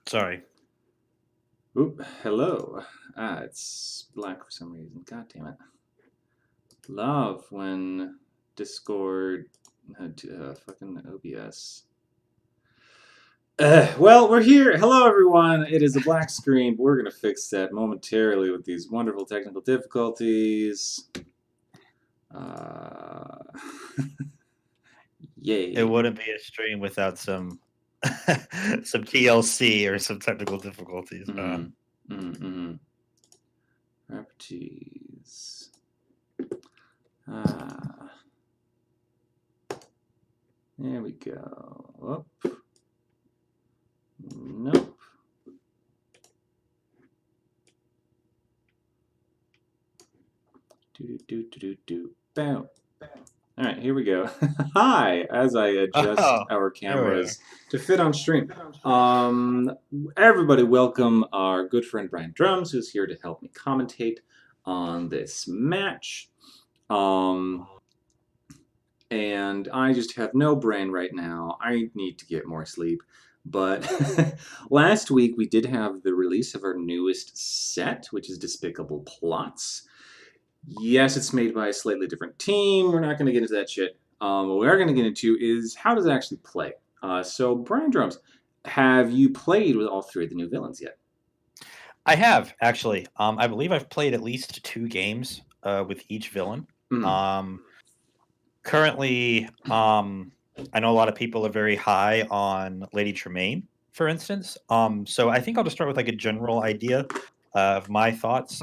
Sorry. Oop, hello. It's black for some reason. God damn it. Love when Discord had fucking OBS. Well, we're here. Hello, everyone. It is a black screen, but we're going to fix that momentarily with these wonderful technical difficulties. Uh, It yay. wouldn't be a stream without some some TLC or some technical difficulties. Properties. Ah. There we go. Whoop. Nope. Do. Boom. All right, here we go. Hi, as I adjust Oh, our there we are. cameras to fit on stream. Everybody, welcome our good friend Brian Drums, who's here to help me commentate on this match. And I just have no brain right now. I need to get more sleep. But last week we did have the release of our newest set, which is Despicable Plots. Yes, it's made by a slightly different team. We're not going to get into that shit. What we are going to get into is how does it actually play? So, Brian Drums, have you played with all three of the new villains yet? I have actually. I believe I've played at least 2 games with each villain. Mm. Um, Currently, I know a lot of people are very high on Lady Tremaine, for instance. So I think I'll just start with like a general idea of my thoughts.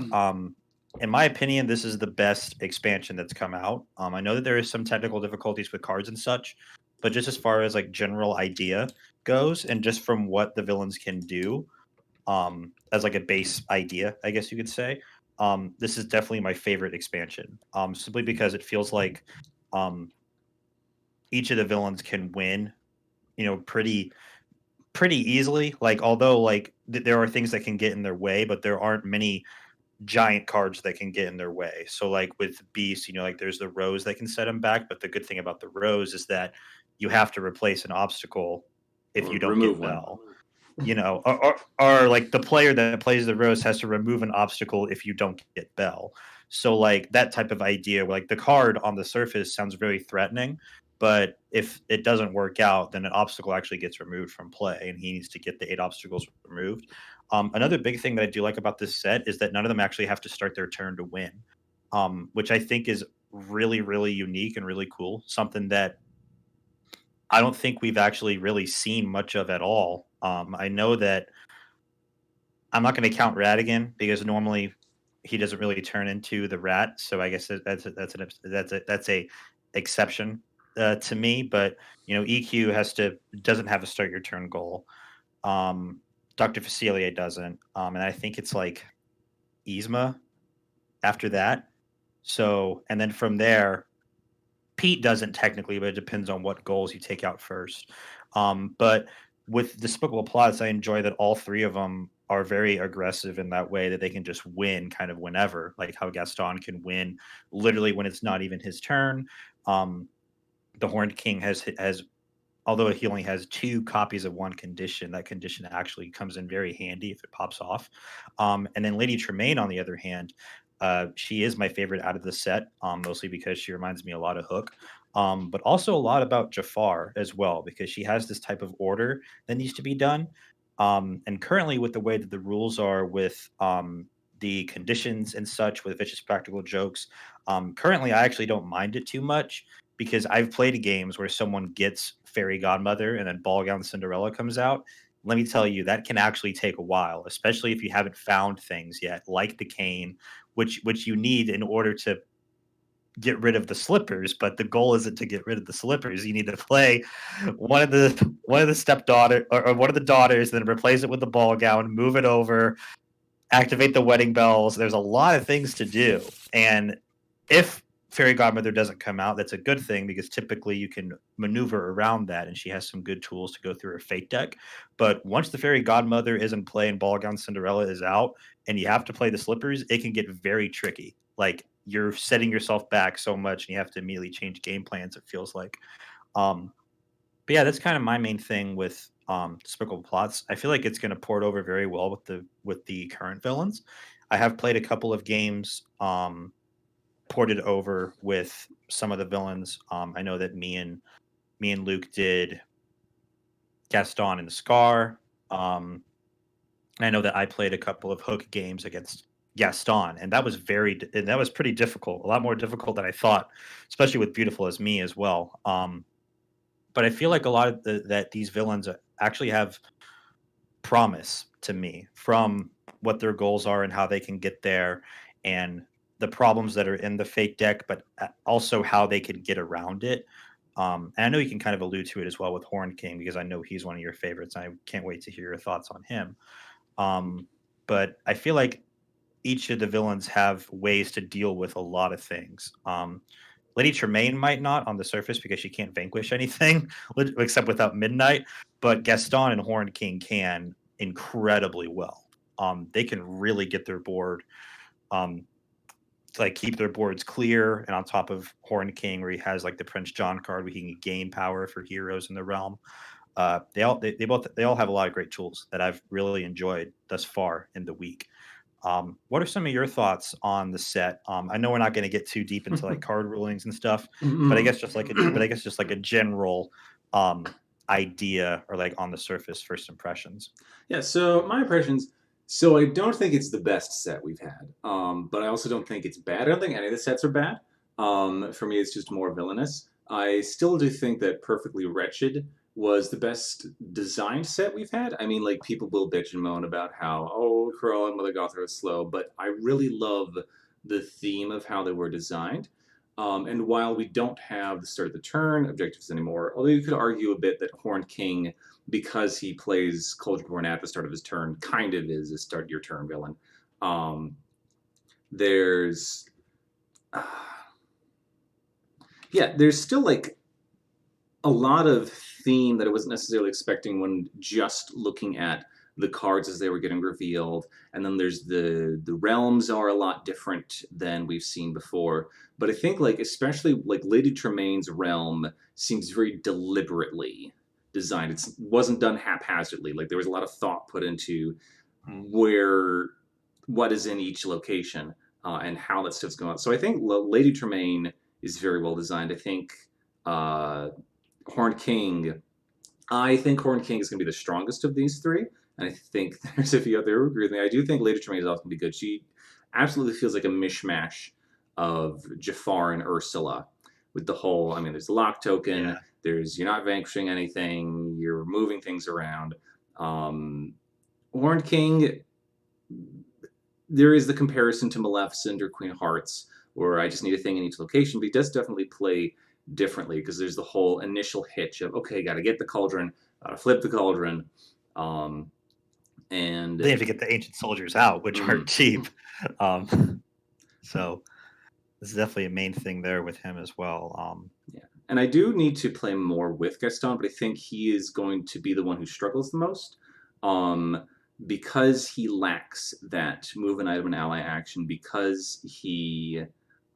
In my opinion, this is the best expansion that's come out. I know that there is some technical difficulties with cards and such, but just as far as like general idea goes, and just from what the villains can do, as like a base idea, I guess you could say, this is definitely my favorite expansion. Simply because it feels like um, each of the villains can win, pretty easily. Like although like there are things that can get in their way, but there aren't many giant cards that can get in their way. So like with Beast, like there's the Rose that can set him back, but the good thing about the Rose is that you have to replace an obstacle if Or you don't remove get one. Bell. Or like the player that plays the Rose has to remove an obstacle if you don't get Bell. So like that type of idea, like the card on the surface sounds very threatening, but if it doesn't work out, then an obstacle actually gets removed from play, and he needs to get the 8 obstacles removed. Another big thing that I do like about this set is that none of them actually have to start their turn to win, which I think is really, really unique and really cool. Something that I don't think we've actually really seen much of at all. I know that I'm not going to count Radigan because normally he doesn't really turn into the rat, so I guess that's a exception to me. But EQ doesn't have a start your turn goal. Um, Dr. Facilier doesn't, and I think it's like Yzma after that. So and then from there, Pete doesn't technically, but it depends on what goals you take out first. But with Despicable Plots, I enjoy that all three of them are very aggressive in that way that they can just win kind of whenever, like how Gaston can win literally when it's not even his turn. Um, the Horned King has although he only has 2 copies of one condition, that condition actually comes in very handy if it pops off. And then Lady Tremaine, on the other hand, she is my favorite out of the set, mostly because she reminds me a lot of Hook, but also a lot about Jafar as well, because she has this type of order that needs to be done. And currently, with the way that the rules are with the conditions and such, with vicious practical jokes, currently I actually don't mind it too much because I've played games where someone gets Fairy Godmother and then Ball Gown Cinderella comes out. Let me tell you, that can actually take a while, especially if you haven't found things yet, like the cane, which you need in order to get rid of the slippers. But the goal isn't to get rid of the slippers. You need to play one of the stepdaughter or one of the daughters, then replace it with the ball gown, move it over, activate the wedding bells. There's a lot of things to do, and if Fairy Godmother doesn't come out, that's a good thing because typically you can maneuver around that, and she has some good tools to go through her fate deck. But once the Fairy Godmother is in play and Ball Gown Cinderella is out, and you have to play the slippers, it can get very tricky. Like you're setting yourself back so much, and you have to immediately change game plans. It feels like. Um, But yeah, that's kind of my main thing with Despicable Plots. I feel like it's going to port over very well with the current villains. I have played a couple of games ported over with some of the villains. I know that me and Luke did Gaston and Scar. I know that I played a couple of Hook games against Gaston, and and that was pretty difficult, a lot more difficult than I thought, especially with Beautiful as Me as well. But I feel like a lot of that these villains actually have promise to me from what their goals are and how they can get there, and the problems that are in the fake deck, but also how they can get around it. And I know you can kind of allude to it as well with Horn King because I know he's one of your favorites. I can't wait to hear your thoughts on him. Um, but I feel like each of the villains have ways to deal with a lot of things. Lady Tremaine might not on the surface because she can't vanquish anything except without Midnight, but Gaston and Horn King can incredibly well. They can really get their board, um, to like keep their boards clear, and on top of Horn King, where he has like the Prince John card, where he can gain power for heroes in the realm. They all have a lot of great tools that I've really enjoyed thus far in the week. What are some of your thoughts on the set? I know we're not going to get too deep into like card rulings and stuff, but I guess just like a general um, idea or like on the surface first impressions. Yeah, so my impressions. So I don't think it's the best set we've had, but I also don't think it's bad. I don't think any of the sets are bad. For me, it's just more villainous. I still do think that Perfectly Wretched was the best designed set we've had. I mean, like people will bitch and moan about how Cruella and Mother Gothel is slow, but I really love the theme of how they were designed. And while we don't have the start of the turn objectives anymore, although you could argue a bit that Horned King, because he plays Cauldron Born at the start of his turn, kind of is a start your turn villain. Um, there's, uh, yeah, there's still like a lot of theme that I wasn't necessarily expecting when just looking at the cards as they were getting revealed. And then there's the realms are a lot different than we've seen before. But I think like especially like Lady Tremaine's realm seems very deliberately designed. It wasn't done haphazardly. Like there was a lot of thought put into Mm. where what is in each location and how that stuff's going on. So I think Lady Tremaine is very well designed. I think uh, Horned King. I think Horned King is going to be the strongest of these three, and I think there's a few out there who agree with me. I do think Lady Tremaine is also going to be good. She absolutely feels like a mishmash of Jafar and Ursula, with the whole. I mean, there's the lock token. Yeah, There's you're not vanquishing anything. You're moving things around. Um, Horned King. There is the comparison to Maleficent or Queen of Hearts, where I just need a thing in each location, but he does definitely play differently because there's the whole initial hitch of okay, got to get the cauldron, got to flip the cauldron, um, they and have to get the ancient soldiers out, which aren't mm, cheap. So this is definitely a main thing there with him as well. yeah. And I do need to play more with Gaston, but I think he is going to be the one who struggles the most. Um, because he lacks that move an item and ally action, because he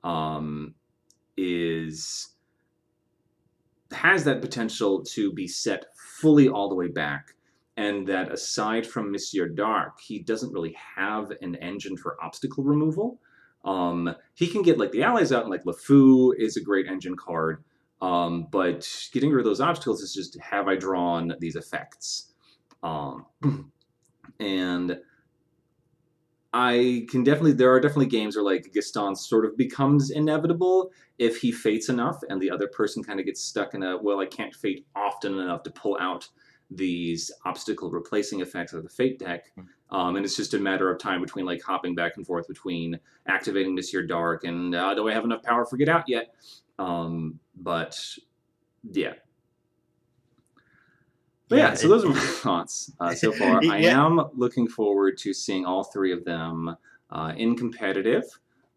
um, is has that potential to be set fully all the way back. And that aside from Monsieur Dark, he doesn't really have an engine for obstacle removal. He can get like the allies out, and like LeFou is a great engine card. But getting rid of those obstacles is just have I drawn these effects? Um, and I can definitely. There are definitely games where like Gaston sort of becomes inevitable if he fates enough, and the other person kind of gets stuck in a well, I can't fate often enough to pull out these obstacle replacing effects of the fate deck. And it's just a matter of time between like hopping back and forth between activating Monsieur Dark and do I have enough power for Get Out yet? But yeah, but yeah, yeah, so those are my thoughts so far. I yeah. am looking forward to seeing all three of them in competitive.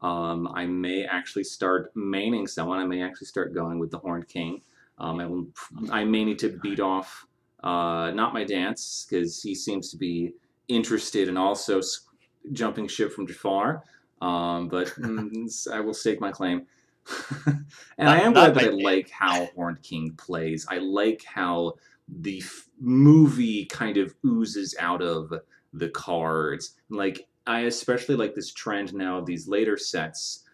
I may actually start maining someone. I may actually start going with the Horned King. I may need to beat off not my dance because he seems to be interested in also jumping ship from Jafar. But I will stake my claim. And I Not am not glad that my I thing. like how Horned King plays. I like how the movie kind of oozes out of the cards. Like, I especially like this trend now of these later sets,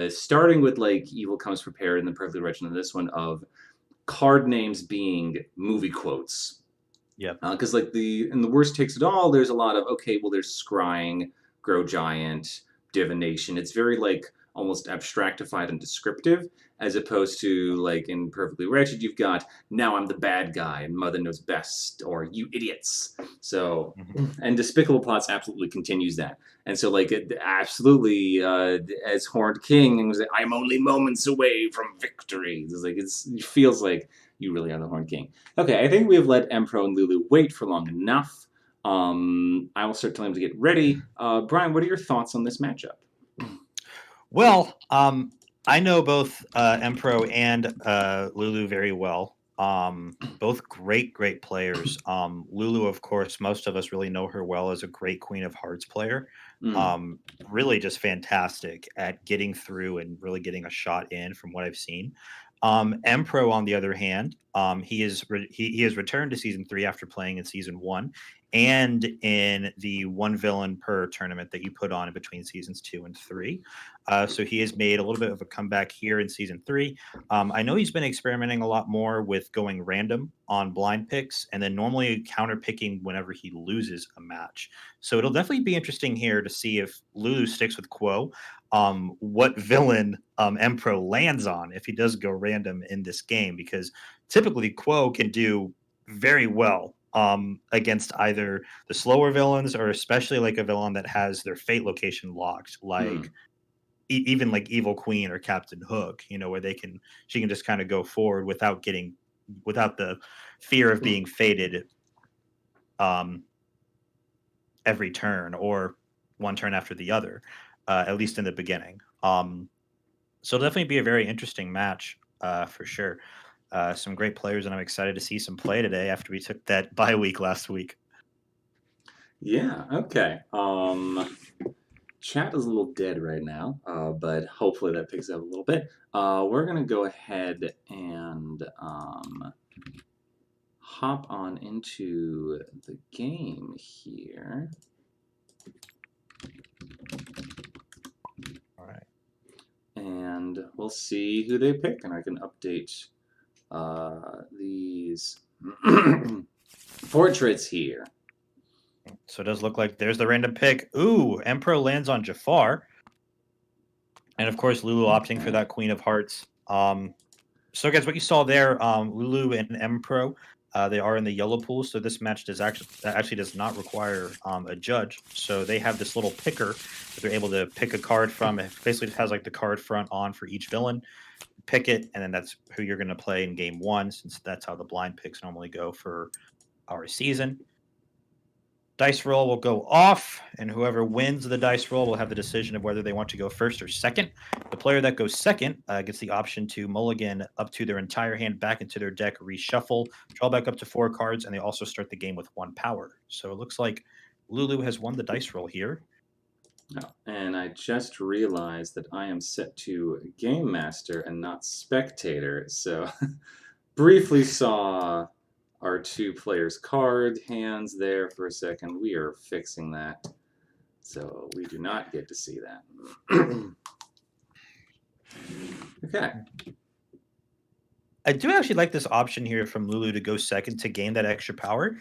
starting with like Evil Comes Prepared and then Perfectly Wretched and this one of card names being movie quotes. Yep. Because like in the worst takes it all, there's a lot of okay, well, there's scrying, grow giant, divination. It's very like almost abstractified and descriptive, as opposed to like in Perfectly Wretched, you've got now I'm the bad guy and Mother knows best, or you idiots. So Mhm. and Despicable Plots absolutely continues that. And so like it absolutely as Horned King was like, I'm only moments away from victory. It's like it feels like you really are the Horned King. Okay, I think we have let Empro and Lulu wait for long enough. I will start telling them to get ready. Brian, what are your thoughts on this matchup? Well, I know both Empro and Lulu very well. Both great players. Lulu, of course, most of us really know her well as a great Queen of Hearts player. Mm, Um, really just fantastic at getting through and really getting a shot in from what I've seen. Empro, on the other hand, he has returned to season 3 after playing in season 1 and in the one villain per tournament that you put on in between seasons 2 and 3. So he has made a little bit of a comeback here in season 3. I know he's been experimenting a lot more with going random on blind picks and then normally counter picking whenever he loses a match. So it'll definitely be interesting here to see if Lulu sticks with Quo, what villain Empro lands on if he does go random in this game, because typically Quo can do very well against either the slower villains or especially like a villain that has their fate location locked, like mm, even like Evil Queen or Captain Hook, where she can just kind of go forward without the fear of being fated um, every turn or one turn after the other, at least in the beginning. So it'll definitely be a very interesting match for sure. Some great players, and I'm excited to see some play today after we took that bye week last week. yeah, okay. Chat is a little dead right now, but hopefully that picks up a little bit. We're going to go ahead and hop on into the game here. All right. And we'll see who they pick, and I can update these portraits here. So it does look like there's the random pick. Ooh, Emperor lands on Jafar. And of course, Lulu opting for Okay. that Queen of Hearts. So guys, what you saw there, Lulu and Empro, they are in the yellow pool. So this match actually does not require a judge. So they have this little picker that they're able to pick a card from. It basically just has like the card front on for each villain. Pick it, and then that's who you're going to play in game one, since that's how the blind picks normally go for our season. Dice roll will go off, and whoever wins the dice roll will have the decision of whether they want to go first or second. The player that goes second gets the option to mulligan up to their entire hand back into their deck, reshuffle, draw back up to 4 cards, and they also start the game with 1 power. So it looks like Lulu has won the dice roll here. Oh, and I just realized that I am set to Game Master and not Spectator. So briefly saw our two players' card hands there for a second. We are fixing that. So we do not get to see that. Okay. I do actually like this option here from Lulu to go second to gain that extra power.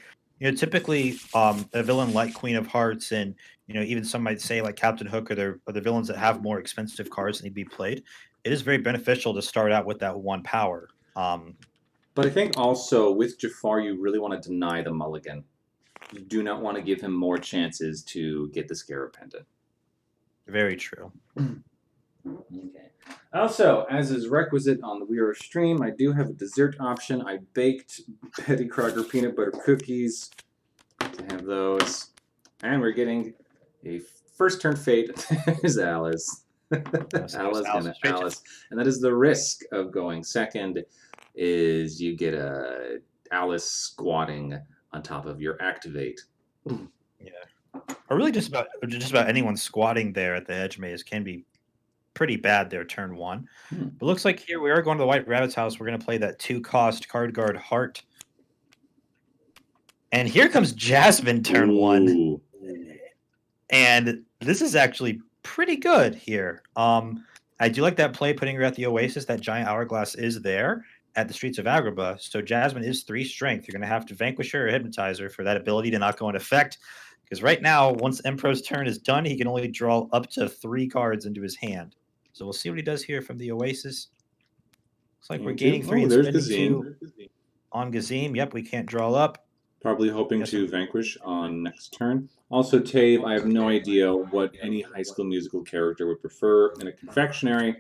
Typically, a villain like Queen of Hearts and even some might say like Captain Hook are the villains that have more expensive cards that need to be played. It is very beneficial to start out with that 1 power. But I think also with Jafar, you really want to deny the mulligan. You do not want to give him more chances to get the Scarab Pendant. Very true. Okay. Also, as is requisite on the We Are stream, I do have a dessert option. I baked Betty Crocker peanut butter cookies to have those. And we're getting a first turn fate. There's Alice. So there's Alice straight to Alice. And that is the risk of going second is you get a Alice squatting on top of your activate. yeah. Or really just about anyone squatting there at the edge maze can be pretty bad there, turn 1. Hmm. But looks like here we are going to the White Rabbit's house. We're going to play that 2-cost card guard Heart. And here comes Jasmine, turn 1. Ooh. And this is actually pretty good here. I do like that play, putting her at the Oasis. That giant hourglass is there at the Streets of Agrabah. So Jasmine is 3 strength. You're going to have to vanquish her or hypnotize her for that ability to not go into effect. Because right now, once Empro's turn is done, he can only draw up to 3 cards into his hand. So we'll see what he does here from the Oasis. Looks like we're gaining 3 and there's spending Gazim. 2 on Gazim. Yep, we can't draw up. Probably hoping to vanquish on next turn. Also, Tave, I have no idea what any High School Musical character would prefer in a confectionery,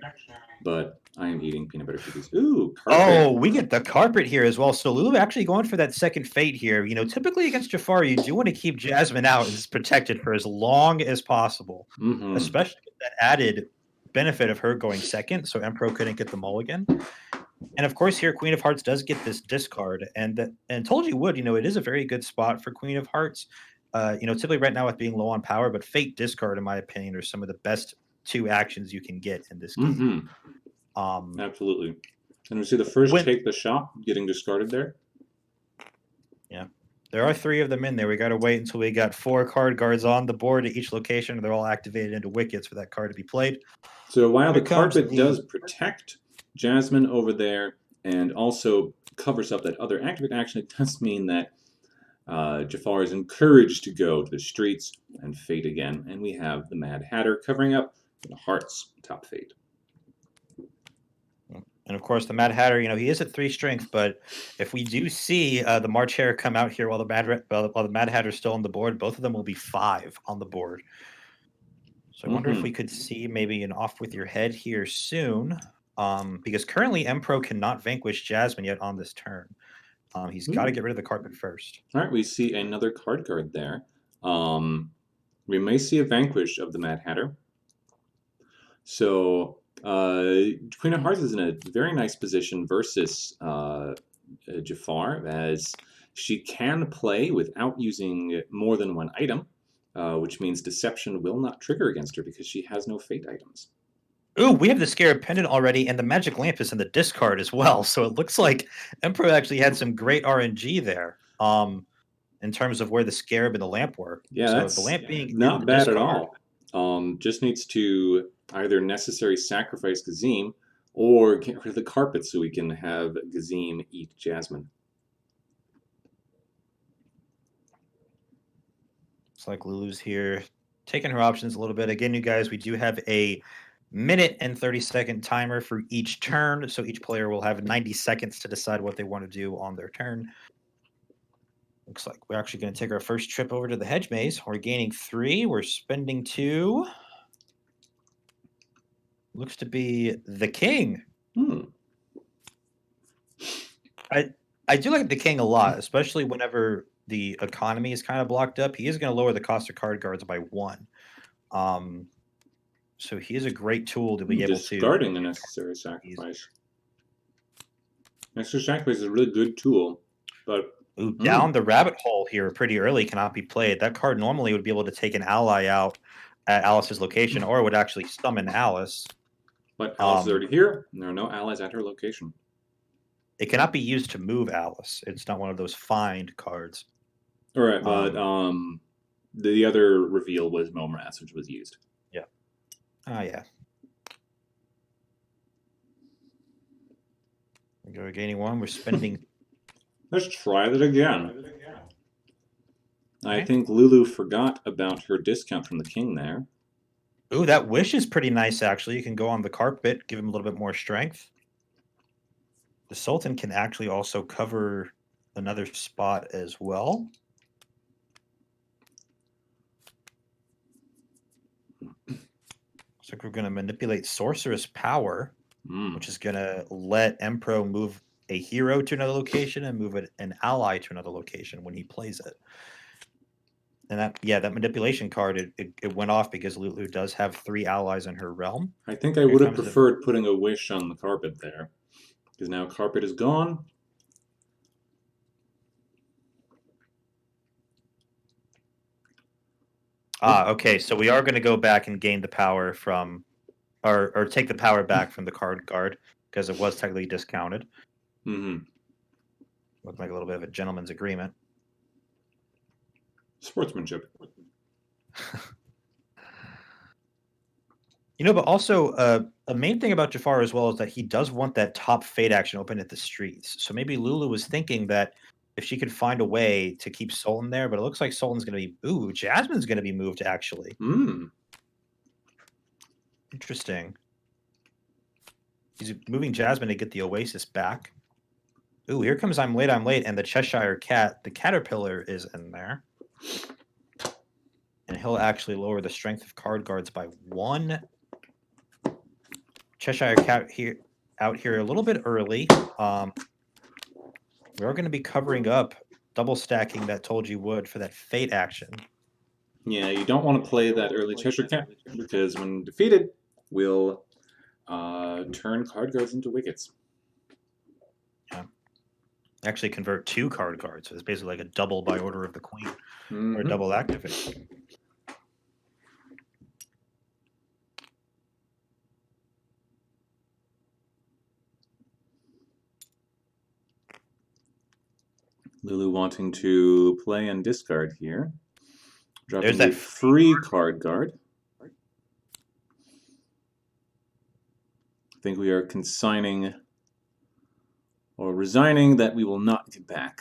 but I am eating peanut butter cookies. Ooh, carpet. Oh, we get the carpet here as well. So Lulu actually going for that second fate here. You know, typically against Jafar, you do want to keep Jasmine out and protected for as long as possible, especially with that added benefit of her going second, so Emperor couldn't get the mulligan. And of course, here Queen of Hearts does get this discard, and told you would. You know, it is a very good spot for Queen of Hearts. You know, typically right now with being low on power, but Fate discard, in my opinion, are some of the best 2 actions you can get in this game. Absolutely. And we see the first take the shot getting discarded there. Yeah. There are 3 of them in there. We got to wait until we got 4 card guards on the board at each location. They're all activated into wickets for that card to be played. So while the carpet does protect Jasmine over there and also covers up that other activate action, it does mean that Jafar is encouraged to go to the streets and fate again. And we have the Mad Hatter covering up the Hearts top fate. And of course, the Mad Hatter, you know, he is at 3 strength, but if we do see the March Hare come out here while the Mad Hatter's still on the board, both of them will be 5 on the board. So I wonder if we could see maybe an off with your head here soon, because currently Empro cannot vanquish Jasmine yet on this turn. He's got to get rid of the carpet first. All right, we see another card guard there. We may see a vanquish of the Mad Hatter. So Queen of Hearts is in a very nice position versus Jafar, as she can play without using more than 1 item, which means Deception will not trigger against her because she has no fate items. Ooh, we have the Scarab Pendant already, and the Magic Lamp is in the discard as well. So it looks like Emperor actually had some great RNG there, in terms of where the Scarab and the Lamp were. Yeah, so that's the lamp being not bad at all. Just needs to either necessary sacrifice Gazim or get rid of the carpet so we can have Gazim eat Jasmine. It's like Lulu's here, taking her options a little bit. Again, you guys, we do have a minute and 30-second timer for each turn, so each player will have 90 seconds to decide what they want to do on their turn. Looks like we're actually going to take our first trip over to the Hedge Maze. We're gaining 3. We're spending 2. Looks to be the King. I do like the King a lot, especially whenever the economy is kind of blocked up. He is going to lower the cost of card guards by 1. So he is a great tool to be able to... Discarding a necessary sacrifice. Necessary sacrifice is a really good tool, but... Ooh, down the rabbit hole here pretty early cannot be played. That card normally would be able to take an ally out at Alice's location, or would actually summon Alice. But Alice is already here, and there are no allies at her location. It cannot be used to move Alice. It's not one of those find cards. All right, but the other reveal was Momras, which was used. Yeah. Oh, yeah. We're gaining 1. We're spending... Let's try that again. I think Lulu forgot about her discount from the King there. Ooh, that wish is pretty nice, actually. You can go on the carpet, give him a little bit more strength. The Sultan can actually also cover another spot as well. Looks like we're going to manipulate Sorceress Power, which is going to let Empro move a hero to another location and move an ally to another location when he plays it. And that manipulation card, it went off because Lulu does have 3 allies in her realm. I think I would have preferred putting a wish on the carpet there, because now carpet is gone. Okay, so we are going to go back and gain the power from or take the power back from the card guard because it was technically discounted. Mm-hmm. Looked like a little bit of a gentleman's agreement. Sportsmanship. But also a main thing about Jafar as well is that he does want that top fade action open at the streets. So maybe Lulu was thinking that if she could find a way to keep Sultan there, but it looks like Sultan's going to be... Ooh, Jasmine's going to be moved, actually. Interesting. He's moving Jasmine to get the Oasis back. Ooh, here comes I'm late, and the Cheshire Cat. The Caterpillar is in there. And he'll actually lower the strength of card guards by 1. Cheshire Cat out here a little bit early. We're going to be covering up, double stacking that Told You Would for that fate action. Yeah, you don't want to play that early Cheshire Cat because when defeated, will turn card guards into wickets. Yeah. Actually convert 2 card guards. So it's basically like a double by order of the queen, or a double activate. Lulu wanting to play and discard here. Dropping There's that free card guard. I think we are consigning or resigning that we will not get back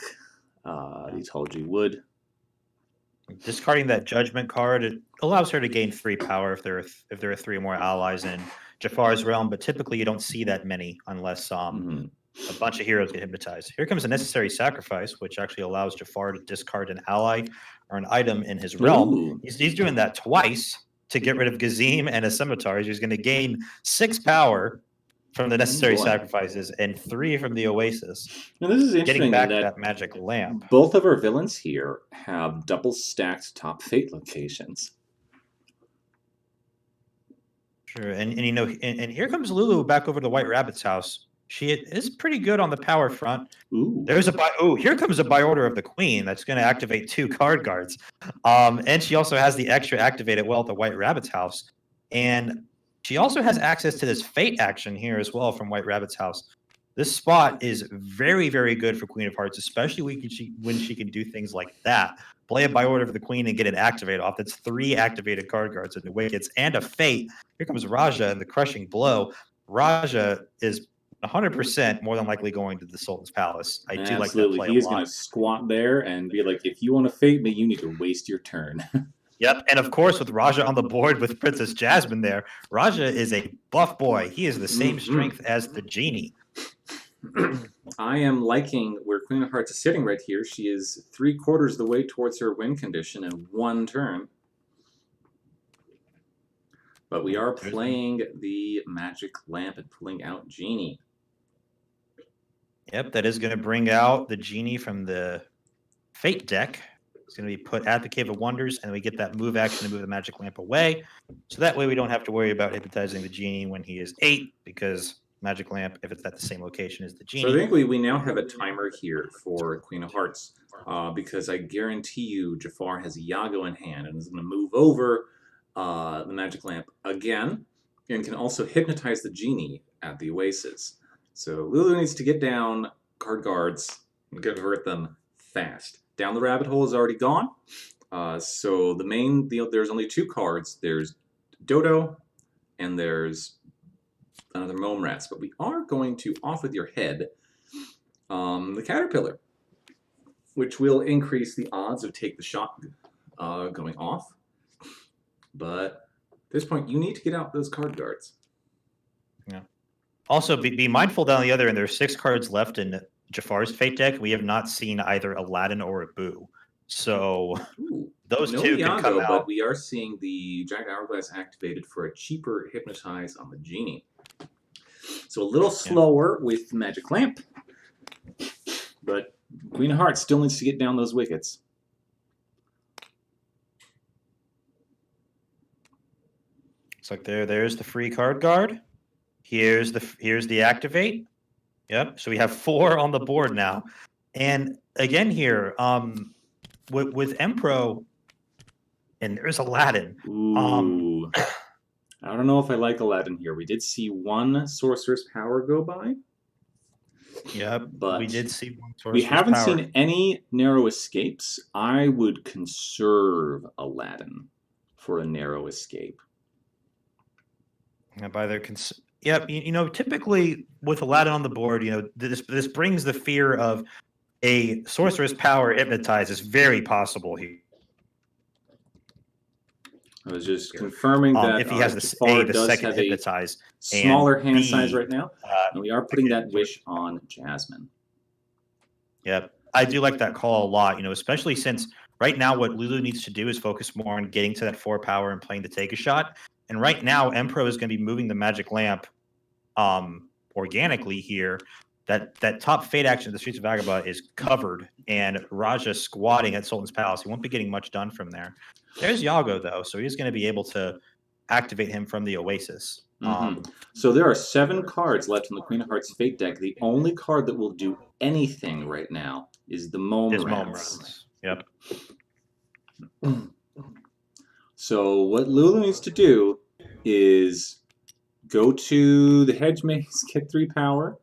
the Told You Would. Discarding that judgment card, it allows her to gain 3 power if there are 3 more allies in Jafar's realm, but typically you don't see that many unless a bunch of heroes get hypnotized. Here comes a necessary sacrifice, which actually allows Jafar to discard an ally or an item in his realm. He's doing that twice to get rid of Gazim and his scimitars. He's going to gain 6 power from the necessary sacrifices and 3 from the Oasis. Now this is interesting. Getting back that magic lamp. Both of our villains here have double stacked top fate locations. Sure, and here comes Lulu back over to White Rabbit's house. She is pretty good on the power front. Ooh. Here comes a by order of the queen that's going to activate 2 card guards. And she also has the extra activated well at the White Rabbit's house. And she also has access to this fate action here as well from White Rabbit's house. This spot is very, very good for Queen of Hearts, especially when she can do things like that. Play a by order for the queen and get an activate off. That's 3 activated card guards in the wickets and a fate. Here comes Raja and the crushing blow. Raja is 100% more than likely going to the Sultan's palace. I do like that play a lot. He's going to squat there and be like, if you want to fate me, you need to waste your turn. Yep, and of course, with Raja on the board with Princess Jasmine there, Raja is a buff boy. He is the same strength as the genie. I am liking where Queen of Hearts is sitting right here. She is 3/4 the way towards her win condition in 1 turn. But we are playing the magic lamp and pulling out Genie. Yep, that is going to bring out the Genie from the Fate deck. It's going to be put at the Cave of Wonders, and we get that move action to move the magic lamp away. So that way we don't have to worry about hypnotizing the Genie when he is 8, because magic lamp, if it's at the same location as the Genie. So I think we now have a timer here for Queen of Hearts, because I guarantee you Jafar has Iago in hand and is going to move over the magic lamp again, and can also hypnotize the Genie at the Oasis. So Lulu needs to get down card guards and convert them fast. Down the rabbit hole is already gone. So there's only 2 cards. There's Dodo and there's another Mome Rats. But we are going to off with your head the Caterpillar, which will increase the odds of take the shot going off. But at this point, you need to get out those card guards. Yeah. Also, be mindful down the other end. There's 6 cards left in Jafar's Fate deck. We have not seen either Aladdin or a Boo. So those 2 can come out. But we are seeing the Giant Hourglass activated for a cheaper Hypnotize on the Genie. So a little slower with Magic Lamp. But Queen of Hearts still needs to get down those wickets. Looks like there's the free card guard. Here's the activate. Yep. So we have 4 on the board now. And again here, with Empro, and there's Aladdin. I don't know if I like Aladdin here. We did see one Sorcerer's Power go by, Yep, we but did see one we Sorcerer's haven't Power. seen any narrow escapes. I would conserve Aladdin for a narrow escape. By their yep, typically with Aladdin on the board, this brings the fear of a Sorcerer's Power Hypnotize is very possible here. I was just confirming that If he has Jafar the does second have a Hypnotize, and smaller hand size B, right now, and we are putting that wish on Jasmine. Yep, I do like that call a lot. Especially since right now what Lulu needs to do is focus more on getting to that 4 power and playing the take a shot. And right now, Empro is going to be moving the Magic Lamp organically here. That top fade action of the Streets of Vagabond is covered, and Raja squatting at Sultan's Palace. He won't be getting much done from there. There's Yago, though, so he's going to be able to activate him from the Oasis. So there are 7 cards left in the Queen of Hearts Fate deck. The only card that will do anything right now is the Mome Rats. Yep. So what Lulu needs to do is go to the Hedge Maze, get 3 power,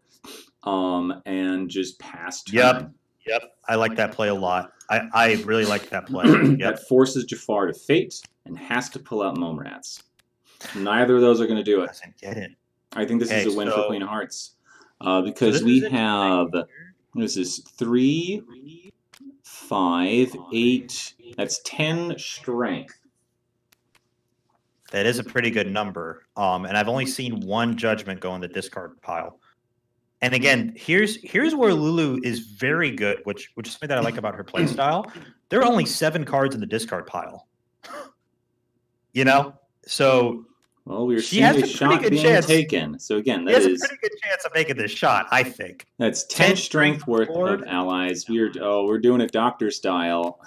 and just pass turn. Yep. I like that play a lot. I really like that play. Yep. That forces Jafar to fate and has to pull out Mome Rats. Neither of those are going to do it. Doesn't get it. I think this is a win for Queen of Hearts. Because we have, this is 3, 5, 8, that's 10 strength. That is a pretty good number. And I've only seen one judgment go in the discard pile. And again, here's where Lulu is very good, which is something that I like about her play style. There are only 7 cards in the discard pile. So well, we're seeing a shot being taken. So again, that is a pretty good chance of making this shot, I think. That's 10 strength worth of allies. We're doing it doctor style,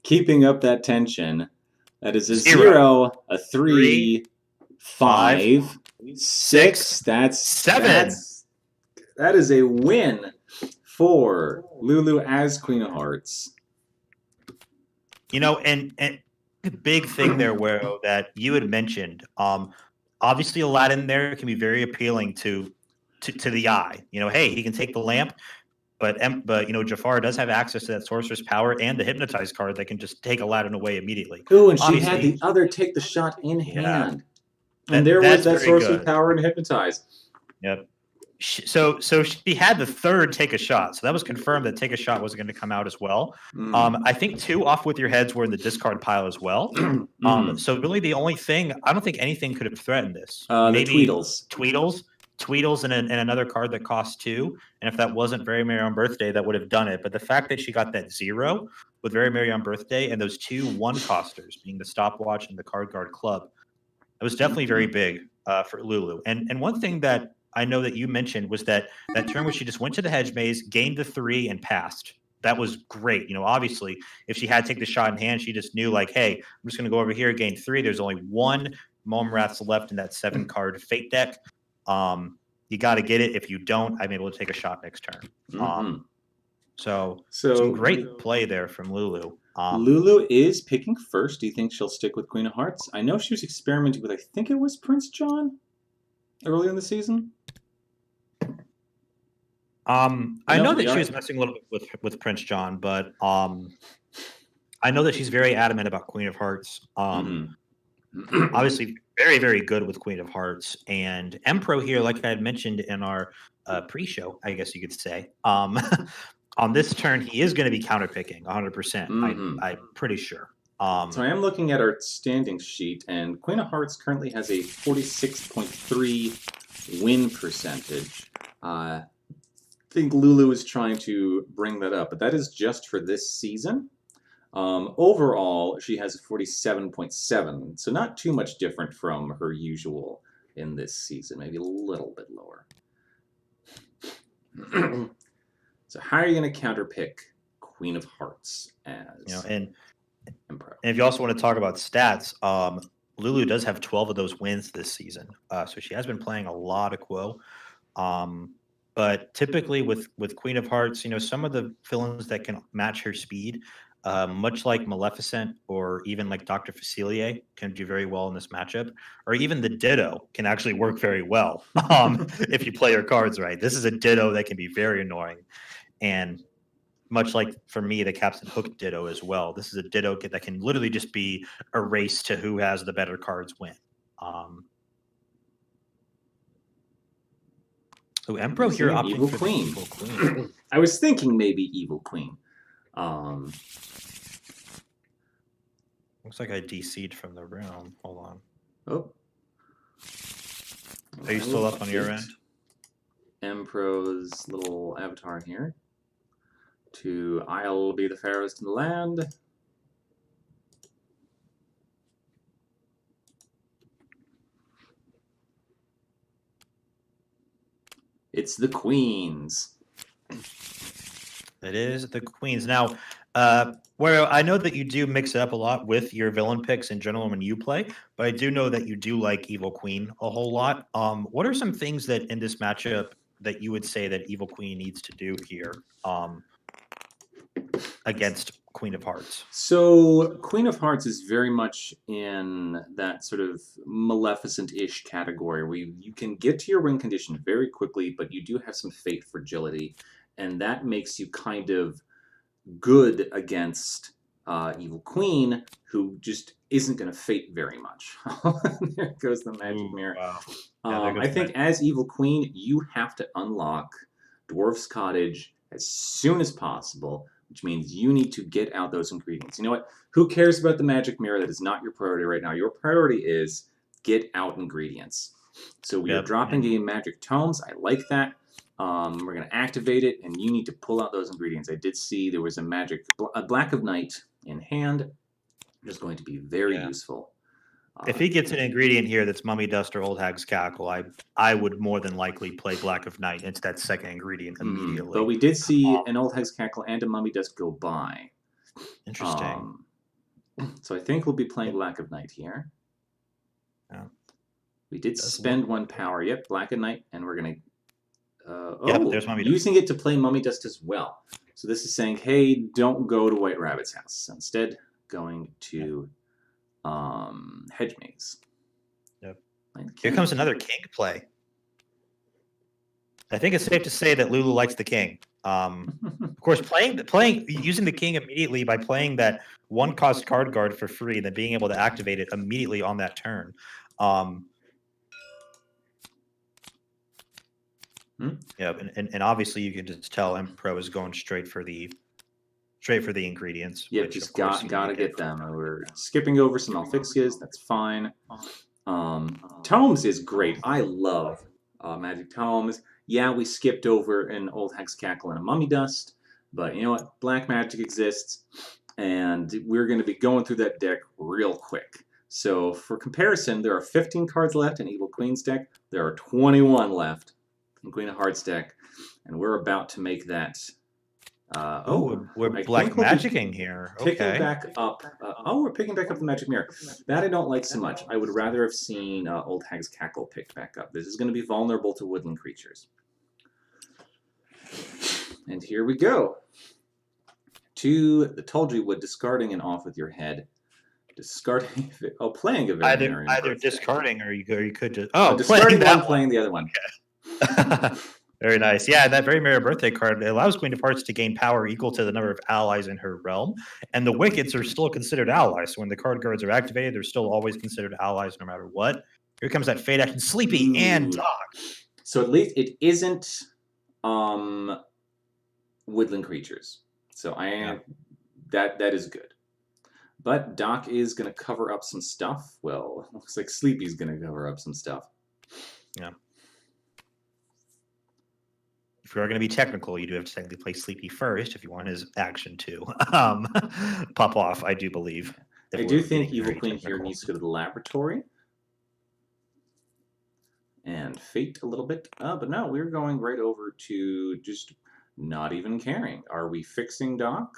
keeping up that tension. That is a 0, a 3, 5, 6. That's 7. That is a win for Lulu as Queen of Hearts. And the big thing there, Wero, that you had mentioned, obviously Aladdin there can be very appealing to the eye. Hey, he can take the lamp, but Jafar does have access to that Sorcerer's Power and the Hypnotize card that can just take Aladdin away immediately. Ooh, and she had the other take the shot in hand. And there was that Sorcerer's Power and Hypnotize. Yep. So she had the third take a shot. So that was confirmed that take a shot was going to come out as well. I think 2 off with your heads were in the discard pile as well. So really the only thing, I don't think anything could have threatened this. Maybe Tweedles and another card that costs 2. And if that wasn't Very Merry on Birthday, that would have done it. But the fact that she got that 0 with Very Merry on Birthday and those 2 1-costers being the Stopwatch and the Card Guard Club, it was definitely very big for Lulu. And one thing that I know that you mentioned was that turn where she just went to the Hedge Maze, gained the 3, and passed. That was great. Obviously, if she had to take the shot in hand, she just knew, like, hey, I'm just going to go over here, gain 3. There's only 1 Mome Rats left in that 7-card Fate deck. You got to get it. If you don't, I'm able to take a shot next turn. So some great play there from Lulu. Lulu is picking first. Do you think she'll stick with Queen of Hearts? I know she was experimenting with, I think it was Prince John earlier in the season. I know that she was messing a little bit with Prince John, but I know that she's very adamant about Queen of Hearts. Obviously, very, very good with Queen of Hearts. And Empro here, like I had mentioned in our pre-show, I guess you could say, on this turn, he is going to be counterpicking 100%. I'm pretty sure. So I am looking at our standing sheet, and Queen of Hearts currently has a 46.3 win percentage. I think Lulu is trying to bring that up, but that is just for this season. Overall, she has a 47.7, so not too much different from her usual in this season, maybe a little bit lower. So how are you going to counterpick Queen of Hearts as and Emperor? And if you also want to talk about stats, Lulu does have 12 of those wins this season, so she has been playing a lot of Quo. But typically with Queen of Hearts, some of the villains that can match her speed, much like Maleficent or even like Dr. Facilier can do very well in this matchup, or even the Ditto can actually work very well if you play your cards right. This is a Ditto that can be very annoying. And much like for me, the Captain Hook Ditto as well. This is a Ditto that can literally just be a race to who has the better cards win. So Emperor here opting Evil for Queen. the Evil Queen. I was thinking maybe Evil Queen. Looks like I DC'd from the room. Hold on. Oh. Are you still up on your end? Empro's little avatar here. To I'll be the fairest in the land. It's the Queens. It is the Queens. Now, where I know that you do mix it up a lot with your villain picks in general when you play, but I do know that you do like Evil Queen a whole lot. What are some things that in this matchup that you would say that Evil Queen needs to do here against Queen of Hearts? So Queen of Hearts is very much in that sort of Maleficent-ish category where you can get to your win condition very quickly, but you do have some fate fragility, and that makes you kind of good against Evil Queen, who just isn't going to fate very much. There goes the magic mirror. Wow. I think as Evil Queen, you have to unlock Dwarf's Cottage as soon as possible, which means you need to get out those ingredients. You know what? Who cares about the magic mirror? That is not your priority right now. Your priority is get out ingredients. So we are dropping a magic tomes. I like that. We're going to activate it, and you need to pull out those ingredients. I did see there was a Black of Night in hand, which is going to be very useful. If he gets an ingredient here that's Mummy Dust or Old Hag's Cackle, I would more than likely play Black of Night into that second ingredient immediately. But we did see an Old Hag's Cackle and a Mummy Dust go by. Interesting. So I think we'll be playing Black of Night here. Yeah. We did spend one power. Yep, Black of Night, and we're going to there's Mummy Dust. Using it to play Mummy Dust as well. So this is saying, hey, don't go to White Rabbit's house. Instead, going to Hedge Maze. Yep. Here comes another king play. I think it's safe to say that Lulu likes the king. Of course, using the king immediately by playing that one-cost card guard for free, then being able to activate it immediately on that turn. Yeah, and obviously you can just tell Emperor is going straight for the ingredients. Yeah, just gotta get them. We're skipping over some Alfixias. That's fine. Tomes is great. I love Magic Tomes. Yeah, we skipped over an Old Hag's Cackle and a Mummy Dust, but you know what? Black Magic exists, and we're going to be going through that deck real quick. So for comparison, there are 15 cards left in Evil Queen's deck. There are 21 left in Queen of Hearts deck, and we're about to make that. We're Black Magicking here. Picking back up. We're picking back up the Magic Mirror. That I don't like so much. I would rather have seen Old Hag's Cackle picked back up. This is going to be vulnerable to woodland creatures. And here we go. To the Tawdry Wood, discarding and off with your head. Discarding. Playing a Villainous. Either discarding or you could just discarding one, playing the other one. Okay. Very nice. Yeah, that very Merry Birthday card allows Queen of Hearts to gain power equal to the number of allies in her realm, and the Wickets are still considered allies. So when the card guards are activated, they're still always considered allies no matter what. Here comes that Fate action, Sleepy and Doc. So at least it isn't woodland creatures. So that is good. But Doc is going to cover up some stuff. Well, looks like Sleepy's going to cover up some stuff. Yeah. If you are going to be technical, you do have to technically play Sleepy first if you want his action to pop off, I do believe. I do think Evil Queen here needs to go to the laboratory and fate a little bit. But no, we're going right over to just not even caring. Are we fixing Doc?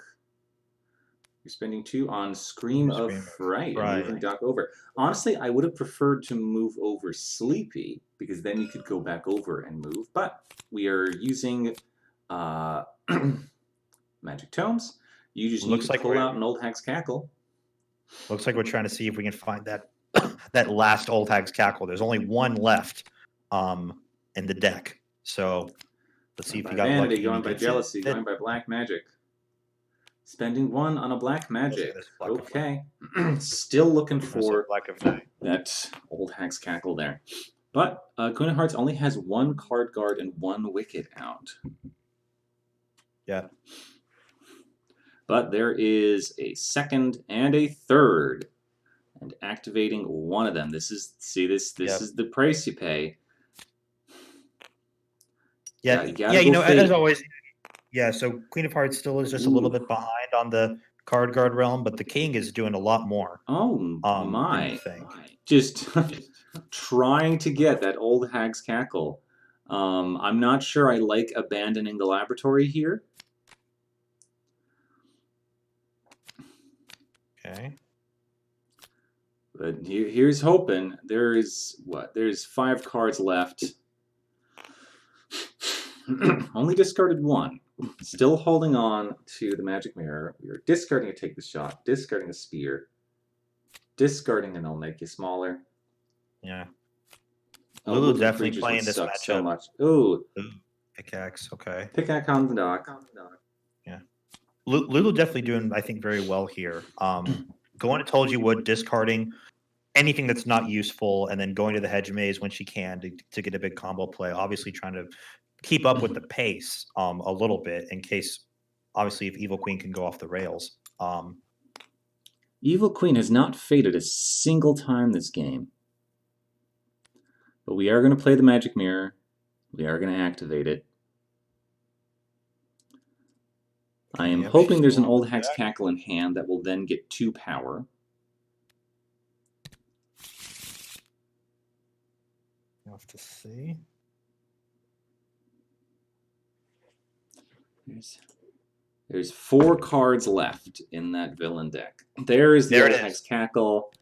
You're spending 2 on Scream of Fright and moving Doc over. Honestly, I would have preferred to move over Sleepy because then you could go back over and move. But we are using Magic Tomes. You just need Looks to like pull out an Old Hag's Cackle. we're trying to see if we can find that that last Old Hag's Cackle. There's only one left in the deck. So let's see Going if you by got vanity, lucky and going you by did fit. jealousy, going by black magic. Spending 1 on a black magic. Okay. Still looking for that Old Hag's Cackle there. But Queen of Hearts only has 1 card guard and 1 wicket out. Yeah. But there is a second and a third. And activating one of them. This is is the price you pay. Yeah, you gotta go as always. Yeah, so Queen of Hearts still is just a little bit behind on the card guard realm, but the King is doing a lot more. Oh Than you think. Just trying to get that Old Hag's Cackle. I'm not sure I like abandoning the laboratory here. Okay. But here's hoping. There's 5 cards left. Only discarded 1. Still holding on to the magic mirror. We are discarding a take the shot, discarding a spear, discarding an I'll make you smaller. Yeah. Lulu definitely playing this matchup so much. Ooh. Pickaxe, okay. Pickaxe on the dock. Yeah. Lulu definitely doing, I think, very well here. Going to Told You Would, discarding anything that's not useful, and then going to the hedge maze when she can to get a big combo play. Obviously trying to keep up with the pace a little bit in case, obviously, if Evil Queen can go off the rails. Evil Queen has not faded a single time this game. But we are going to play the magic mirror. We are going to activate it. I am hoping there's an Old Hag's Cackle in hand that will then get 2 power. We'll have to see. There's 4 cards left in that villain deck. There's the Old Hag's Cackle.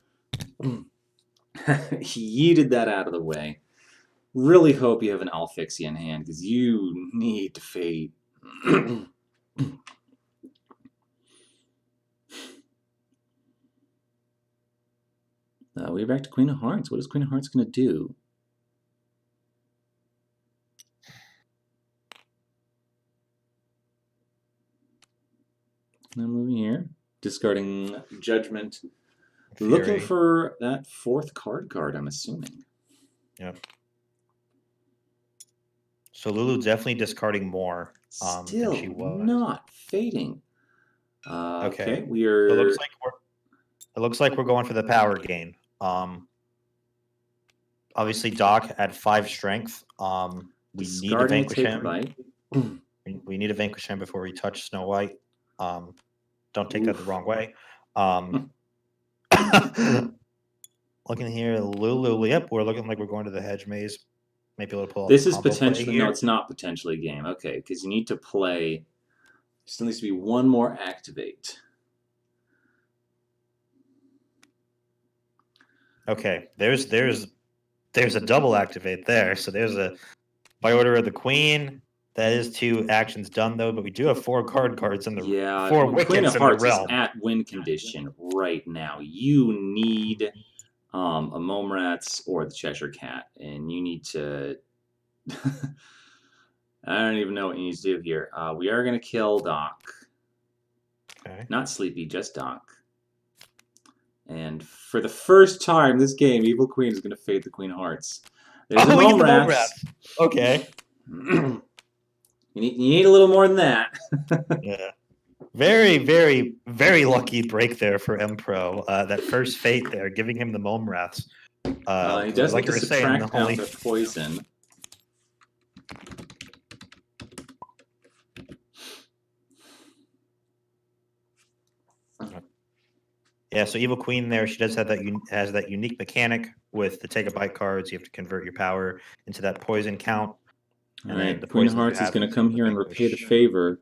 He yeeted that out of the way. Really hope you have an Alfixia in hand, because you need to fade. We're back to Queen of Hearts. What is Queen of Hearts going to do? Now moving here. Discarding Judgment. Fury. Looking for that 4th card guard, I'm assuming. Yep. So Lulu definitely discarding more Still than she was. Not fading. Okay, we are. So it looks like we're going for the power gain. Obviously, Doc at 5 strength. We need to vanquish him. We need to vanquish him before we touch Snow White. Don't take that the wrong way. Looking here, Lulu. Yep, we're looking like we're going to the hedge maze. Maybe a little pull. This is potentially no. It's not potentially a game. Okay, because you need to play. Still needs to be 1 more activate. Okay, there's a double activate there. So there's a by order of the Queen. That is 2 actions done though, but we do have 4 card cards in the 4 wickets Queen of Hearts in the realm. Is at win condition right now. You need a Momrats or the Cheshire Cat, and you need to. I don't even know what you need to do here. We are going to kill Doc. Okay. Not Sleepy, just Doc. And for the first time this game, Evil Queen is going to fade the Queen of Hearts. There's a Momrats. Okay. You need a little more than that. Yeah. Very, very, very lucky break there for M-Pro. That first fate there, giving him the Momraths. He does like to subtract out their poison. Yeah, so Evil Queen there, she does have that unique mechanic with the take a bite cards. You have to convert your power into that poison count. All right, the Queen of Hearts is going to come here and repay the favor.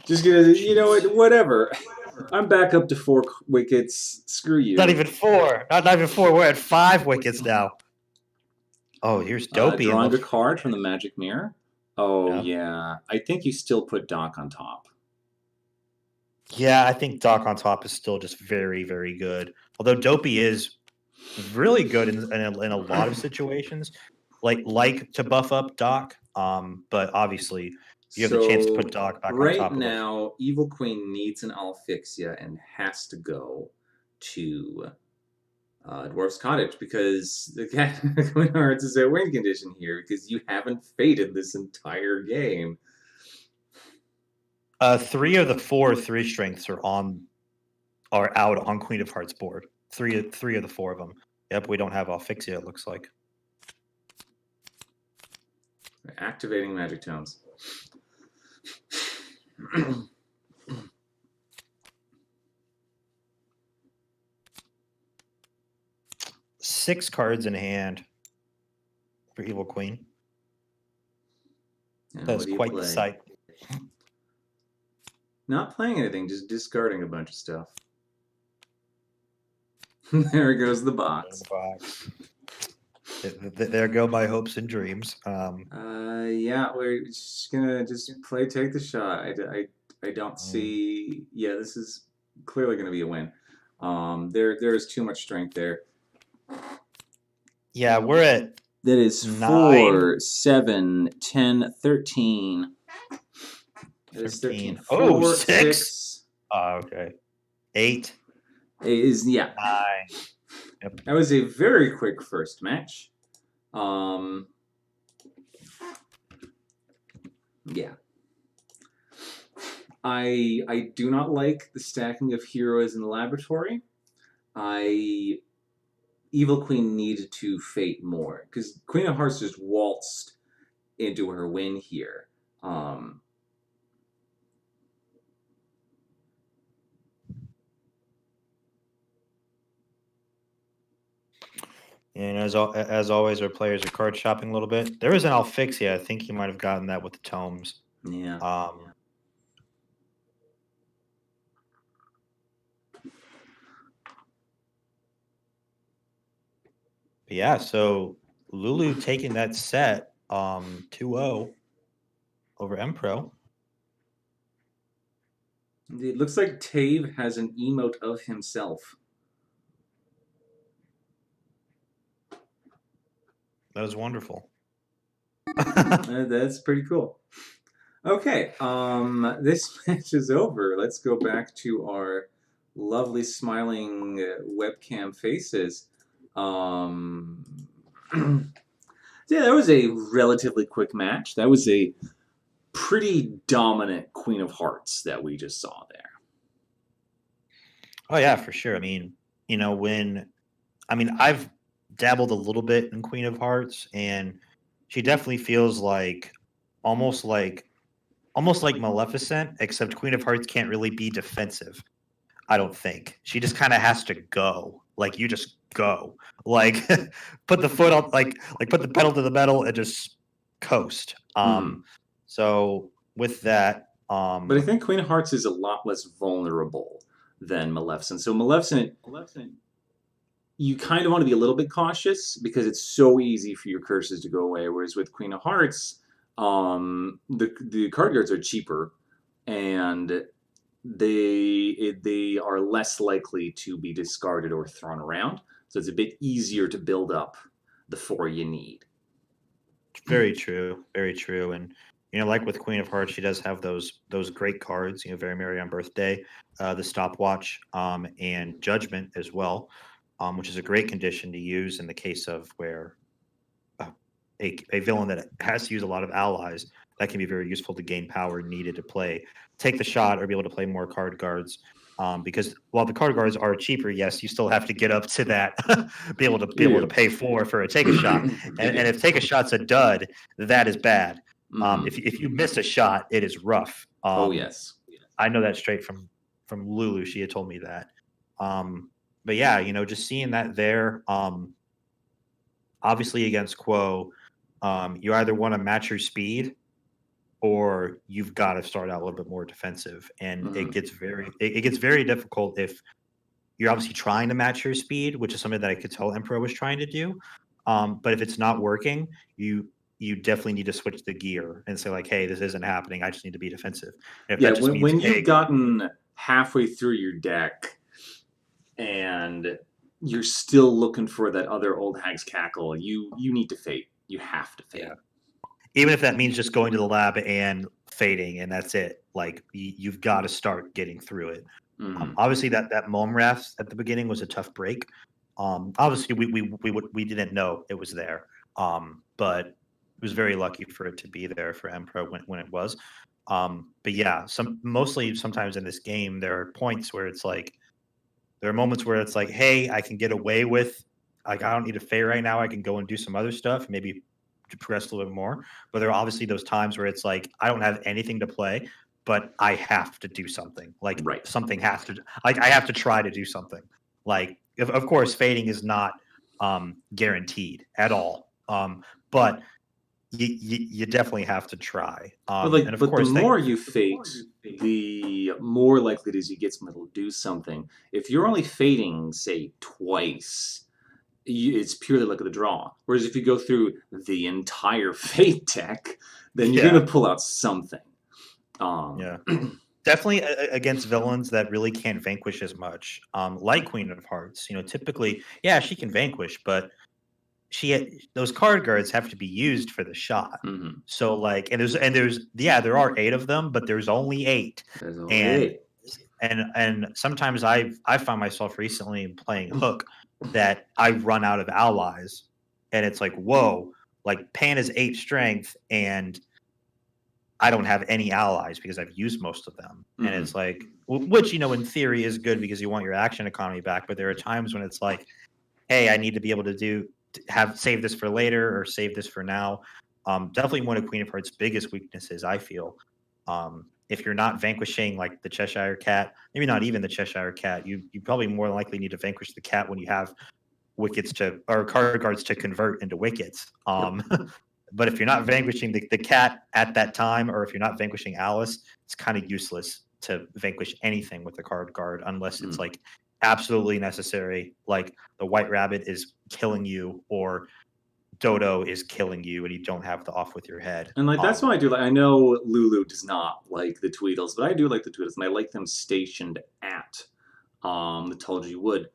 Just gonna, you know what? Whatever. I'm back up to 4 wickets. Screw you. Not even 4. Not even 4. We're at 5 wickets now. Oh, here's Dopey. Drawing a card from the Magic Mirror. Oh yeah. I think you still put Doc on top. Yeah, I think Doc on top is still just very, very good. Although Dopey is really good in a lot of situations, like to buff up Doc. But obviously you have the chance to put So Doc back on right top of a. now, Evil Queen needs an Alfixia and has to go to Dwarf's Cottage because the cat Queen Hearts is a win condition here because you haven't faded this entire game. 3 of the 4 3 strengths are out on Queen of Hearts board. Three of the 4 of them. Yep, we don't have Alfixia. It looks like Activating Magic Tones. 6 cards in hand for Evil Queen. And That's what do you quite the play? sight. Not playing anything, just discarding a bunch of stuff. There goes the box. There go my hopes and dreams. Yeah, we're just gonna play take the shot. I don't see. Yeah, this is clearly gonna be a win. There's too much strength there. Yeah, we're at That is 9, 4, 7, 10, 13. That is 13. 13. Oh, 4, 6. 6. Oh, okay. 8 Is, yeah. 9. Yep. That was a very quick first match. Yeah. I do not like the stacking of heroes in the laboratory. Evil Queen needed to fate more because Queen of Hearts just waltzed into her win here. And as always, our players are card shopping a little bit. There is an Alfixia. I think he might have gotten that with the tomes. Yeah. Yeah, so Lulu taking that set 2-0 over Empro. It looks like Tave has an emote of himself. That was wonderful. That's pretty cool. Okay, this match is over. Let's go back to our lovely smiling webcam faces. Yeah, that was a relatively quick match. That was a pretty dominant Queen of Hearts that we just saw there. Oh yeah, for sure. I mean, I've dabbled a little bit in Queen of Hearts, and she definitely feels almost like almost like Maleficent, except Queen of Hearts can't really be defensive. I don't think. She just kind of has to go. Like you just go. Like put the foot on like put the pedal to the metal and just coast. So with that, but I think Queen of Hearts is a lot less vulnerable than Maleficent. So Maleficent, you kind of want to be a little bit cautious because it's so easy for your curses to go away. Whereas with Queen of Hearts, the card guards are cheaper, and they are less likely to be discarded or thrown around. So it's a bit easier to build up the 4 you need. very true, very true. And like with Queen of Hearts, she does have those great cards. Very Merry on Birthday, the Stopwatch, and Judgment as well, which is a great condition to use in the case of where a villain that has to use a lot of allies. That can be very useful to gain power needed to take the shot or be able to play more card guards. Because while the card guards are cheaper, yes, you still have to get up to that, be able to pay for a take a shot, and if take a shot's a dud, that is bad. If you miss a shot, it is rough. Oh yes, I know that straight from Lulu. She had told me that. But yeah, just seeing that there. Obviously against Quo, you either want to match your speed or you've got to start out a little bit more defensive. And it gets very difficult if you're obviously trying to match your speed, which is something that I could tell Emperor was trying to do. But if it's not working, you definitely need to switch the gear and say like, hey, this isn't happening. I just need to be defensive. And if yeah. that just means When you've gotten halfway through your deck and you're still looking for that other old hag's cackle, you need to fate. You have to fate. Yeah. Even if that means just going to the lab and fading, and that's it. Like you've got to start getting through it. Mm. Obviously, that Mome Rafts at the beginning was a tough break. Obviously, we didn't know it was there, but it was very lucky for it to be there for Empro when it was. But yeah, sometimes in this game there are points where it's like there are moments where it's like, hey, I can get away with like I don't need to fade right now. I can go and do some other stuff, maybe to progress a little bit more. But there are obviously those times where it's like I don't have anything to play, but I have to do something. Like Right. something has to like I have to try to do something. Like of course fading is not guaranteed at all. But you definitely have to try. And of But the course more you fate, the more likely it is you get someone to do something. If you're only fating, say, twice, it's purely luck of the draw. Whereas if you go through the entire fate deck, then you're yeah, gonna pull out something. yeah. Definitely against villains that really can't vanquish as much. Like Queen of Hearts, typically, yeah, she can vanquish, but those card guards have to be used for the shot. Mm-hmm. So like, there are 8 of them, but there's only 8, There's only and 8. and sometimes I found myself recently playing Hook that I run out of allies, and it's like whoa, like Pan is 8 strength and I don't have any allies because I've used most of them. And Mm-hmm. it's like, which, in theory is good because you want your action economy back. But there are times when it's like, hey, I need to be able to save this for later or save this for now. Definitely one of Queen of Hearts' biggest weaknesses, I feel. If you're not vanquishing like the Cheshire Cat, maybe not even the Cheshire Cat, you probably more likely need to vanquish the cat when you have wickets or card guards to convert into wickets. Yep. But if you're not vanquishing the cat at that time, or if you're not vanquishing Alice, it's kind of useless to vanquish anything with the card guard unless it's Mm. like absolutely necessary. Like the White Rabbit is killing you, or Dodo is killing you, and you don't have the off with your head. And that's why I do like. I know Lulu does not like the Tweedles, but I do like the Tweedles, and I like them stationed at the Told You Would.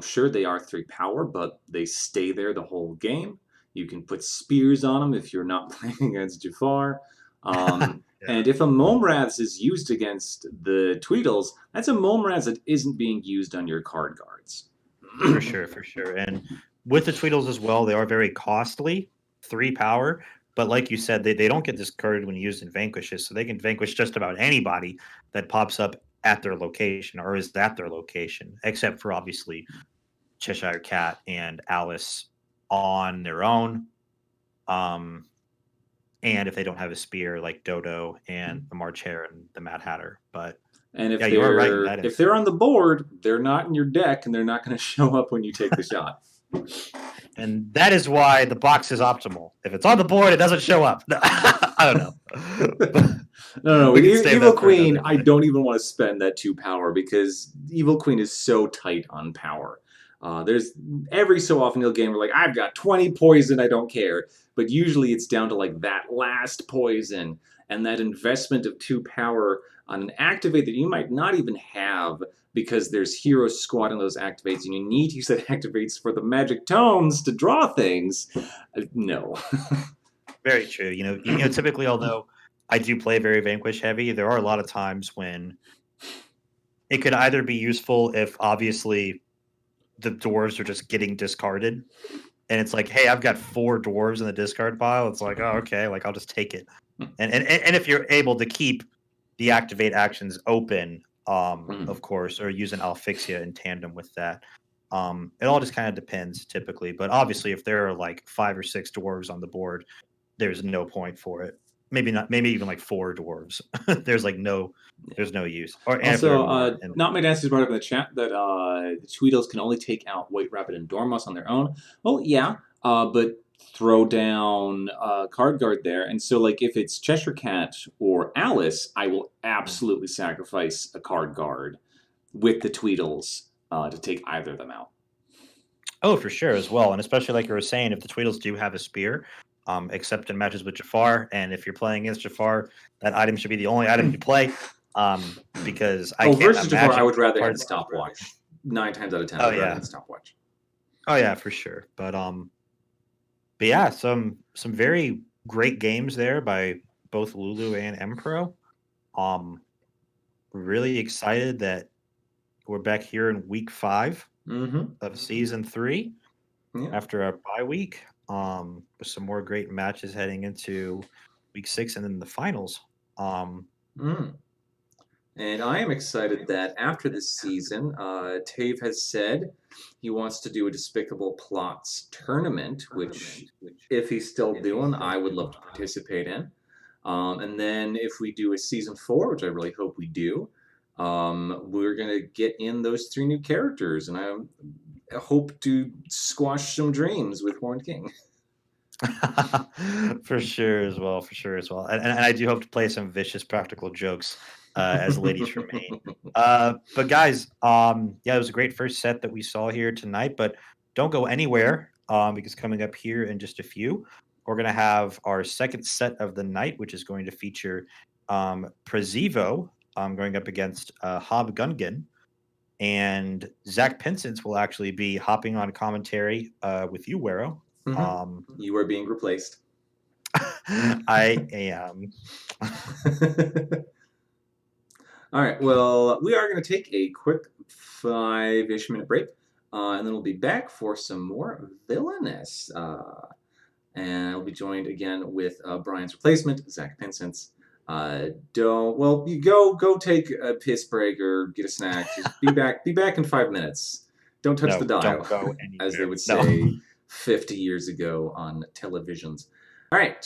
Sure, they are 3 power, but they stay there the whole game. You can put spears on them if you're not playing against Jafar. Yeah, And if a Momraths is used against the Tweedles, that's a Momraths that isn't being used on your card guards. for sure, for sure. And with the Tweedles as well, they are very costly, 3 power. But like you said, they don't get discarded when used in vanquishes, so they can vanquish just about anybody that pops up at their location or is at their location, except for obviously Cheshire Cat and Alice on their own. Um, and if they don't have a spear, like Dodo and the March Hare and the Mad Hatter. But And yeah, you are right in that if instance. they're on the board, they're not in your deck, and they're not going to show up when you take the shot. And that is why the box is optimal. If it's on the board, it doesn't show up. I don't know. No, We can save Evil that for Queen. another I day. don't even want to spend that 2 power because Evil Queen is so tight on power. There's every so often you'll game where like I've got 20 poison, I don't care, but usually it's down to like that last poison and that investment of 2 power on an activate that you might not even have because there's heroes squatting those activates and you need to use that activates for the magic tomes to draw things. No. Very true. Typically, although I do play very Vanquish heavy, there are a lot of times when it could either be useful if obviously the dwarves are just getting discarded, and it's like, hey, I've got 4 dwarves in the discard pile. It's like, oh, okay, like I'll just take it. And if you're able to keep the activate actions open, of course, or use an Alfixia in tandem with that. It all just kind of depends typically, but obviously if there are like 5 or 6 dwarves on the board, there's no point for it. Maybe not. Maybe even like 4 dwarves. There's no use. And if there are Also, more, and Not My Dances brought up in the chat that the Tweedles can only take out White Rabbit and Dormouse on their own. Well, yeah, but throw down card guard there. And so, like, if it's Cheshire Cat or Alice, I will absolutely sacrifice a card guard with the Tweedles to take either of them out. oh, for sure as well, and especially like you were saying, if the Tweedles do have a spear, except in matches with Jafar, and if you're playing against Jafar, that item should be the only item you play. Because I Oh, can't versus before, I imagine would rather have cards the that are really. stopwatch. 9 times out of 10, I Oh would rather yeah, have the stopwatch. oh yeah, for sure. But yeah, some very great games there by both Lulu and Empro. Um, really excited that we're back here in week 5 Mm-hmm. of season 3 Yeah. after our bye week. With some more great matches heading into week 6 and then the finals. Mm. And I am excited that after this season, Tave has said he wants to do a Despicable Plots tournament, which, if he's still doing, I would love to participate in. And then if we do a season 4, which I really hope we do, we're going to get in those 3 new characters. And I hope to squash some dreams with Horned King. For sure as well, for sure as well. And I do hope to play some vicious practical jokes as Lady Tremaine. But guys, yeah, it was a great first set that we saw here tonight. But don't go anywhere because coming up here in just a few, we're going to have our second set of the night, which is going to feature Prezivo going up against Hob Gungan. And Zach Pinsence will actually be hopping on commentary with you, Wero. You are being replaced. I am. All right. Well, we are going to take a quick 5-ish minute break, and then we'll be back for some more Villainous. And I'll be joined again with Brian's replacement, Zach Pinsence. You go take a piss break or get a snack. Just be back. Be back in 5 minutes. Don't touch No, the dial, don't go as they anywhere. would No. say 50 years ago on televisions. All right.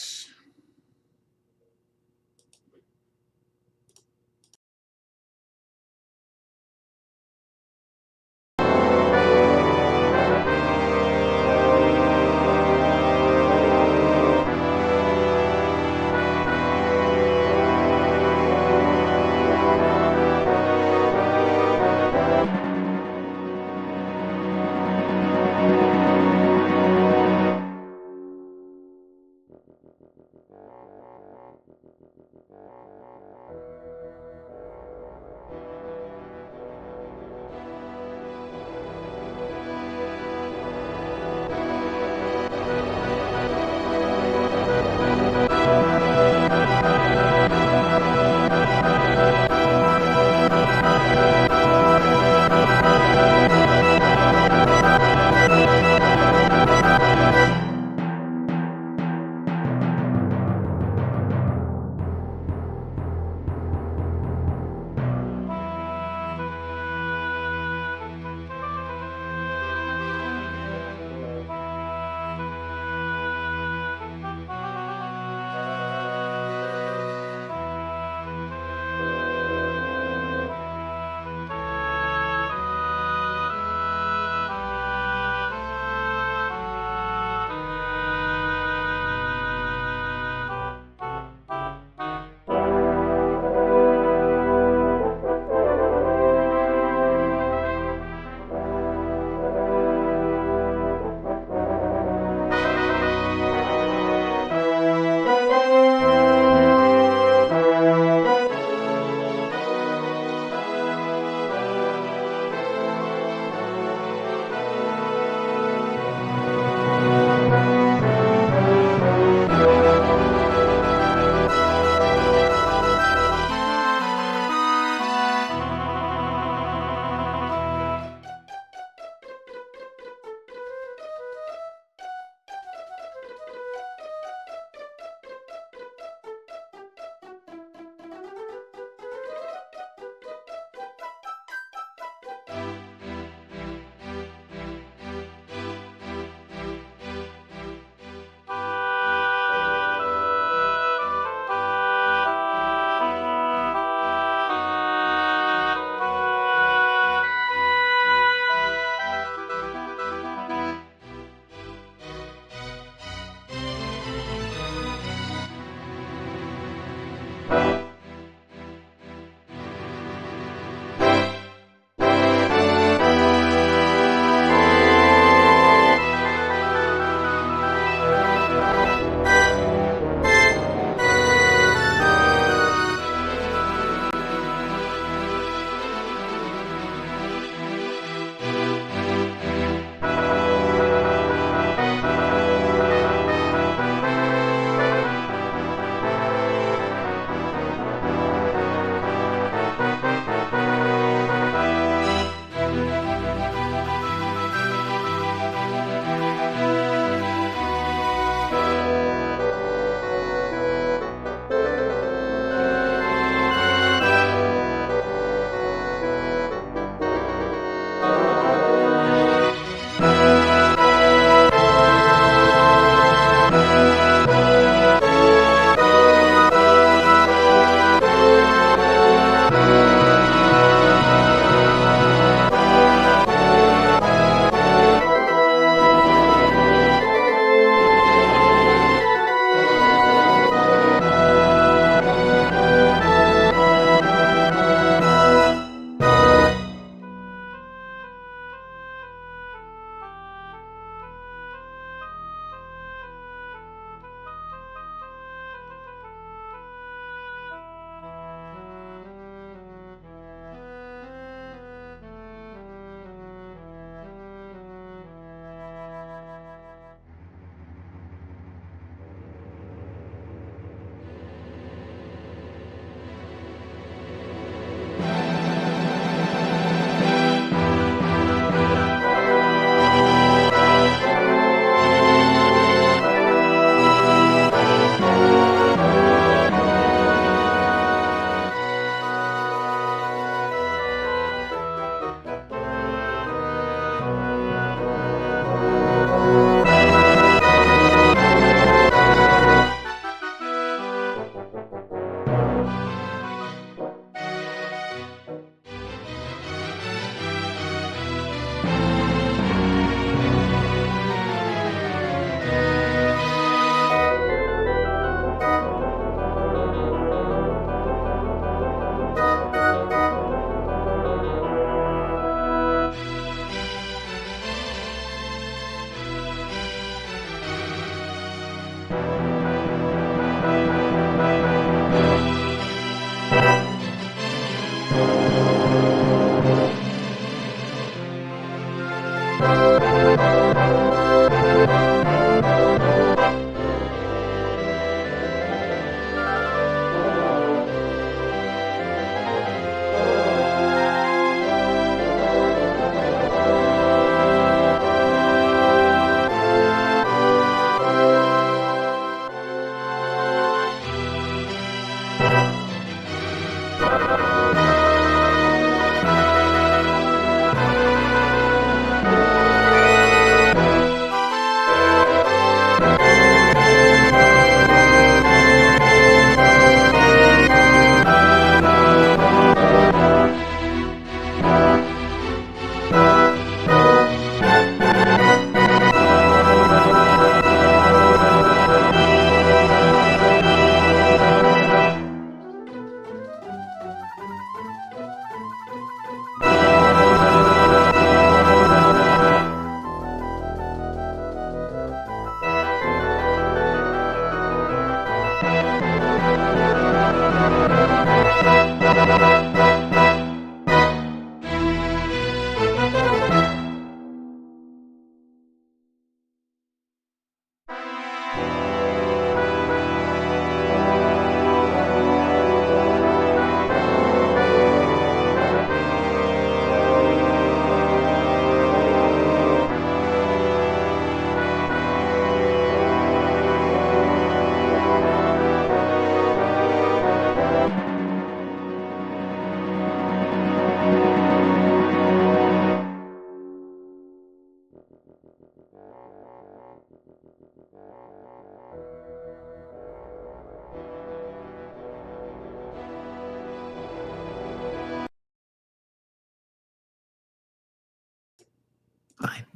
Fine.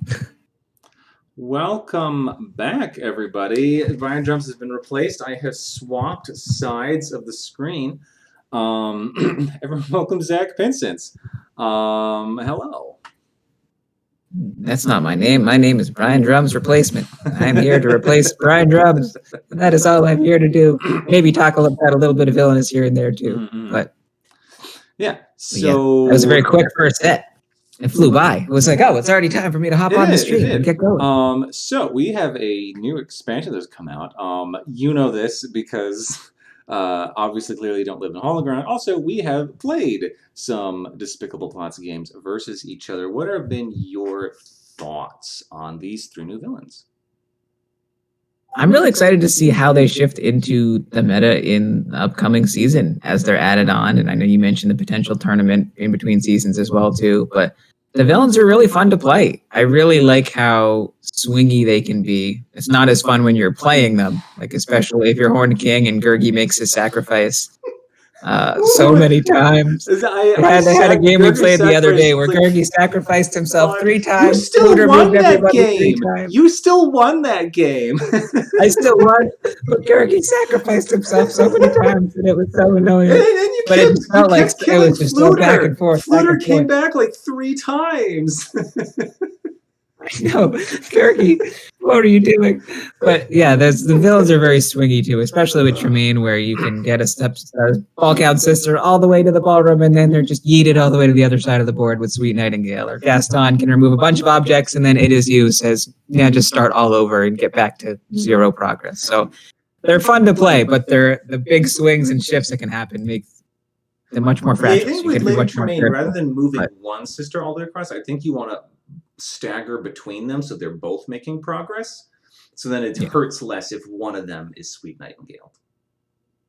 Welcome back, everybody. Brian Drums has been replaced. I have swapped sides of the screen. Everyone, welcome Zach Pinsence. Hello. That's not my name. My name is Brian Drums Replacement. I'm here to replace Brian Drums. And that is all I'm here to do. Maybe talk about a little bit of Villainous here and there too. Mm-hmm. But yeah, so that was a very quick first set. It flew by. It was like, oh, it's already time for me to hop on the stream and get going. So we have a new expansion that's come out. You know this because obviously clearly you don't live in Hologround. Also, we have played some Despicable Plots games versus each other. What have been your thoughts on these 3 new villains? I'm really excited to see how they shift into the meta in the upcoming season as they're added on. And I know you mentioned the potential tournament in between seasons as well too, but the villains are really fun to play. I really like how swingy they can be. It's not as fun when you're playing them, like especially if you're Horned King and Gurgi makes his sacrifice so many times. They had a game we played the other day where Gurgi sacrificed himself 3 times. You still won that game. You still won that game. I still won, but Gurgi sacrificed himself so many times, and it was so annoying. But it felt like it was just so back and forth. Fluter came back like 3 times. I know, Gurgi, what are you doing? But yeah, the villains are very swingy too, especially with Tremaine, where you can get a ball count sister all the way to the ballroom, and then they're just yeeted all the way to the other side of the board with Sweet Nightingale. Or Gaston can remove a bunch of objects, and then It Is You says, yeah, just start all over and get back to 0 progress. So they're fun to play, but the big swings and shifts that can happen make them much more fragile. I think with Lady Tremaine, rather than moving one sister all the way across, I think you want to stagger between them so they're both making progress. So then it hurts less if one of them is Sweet Nightingale.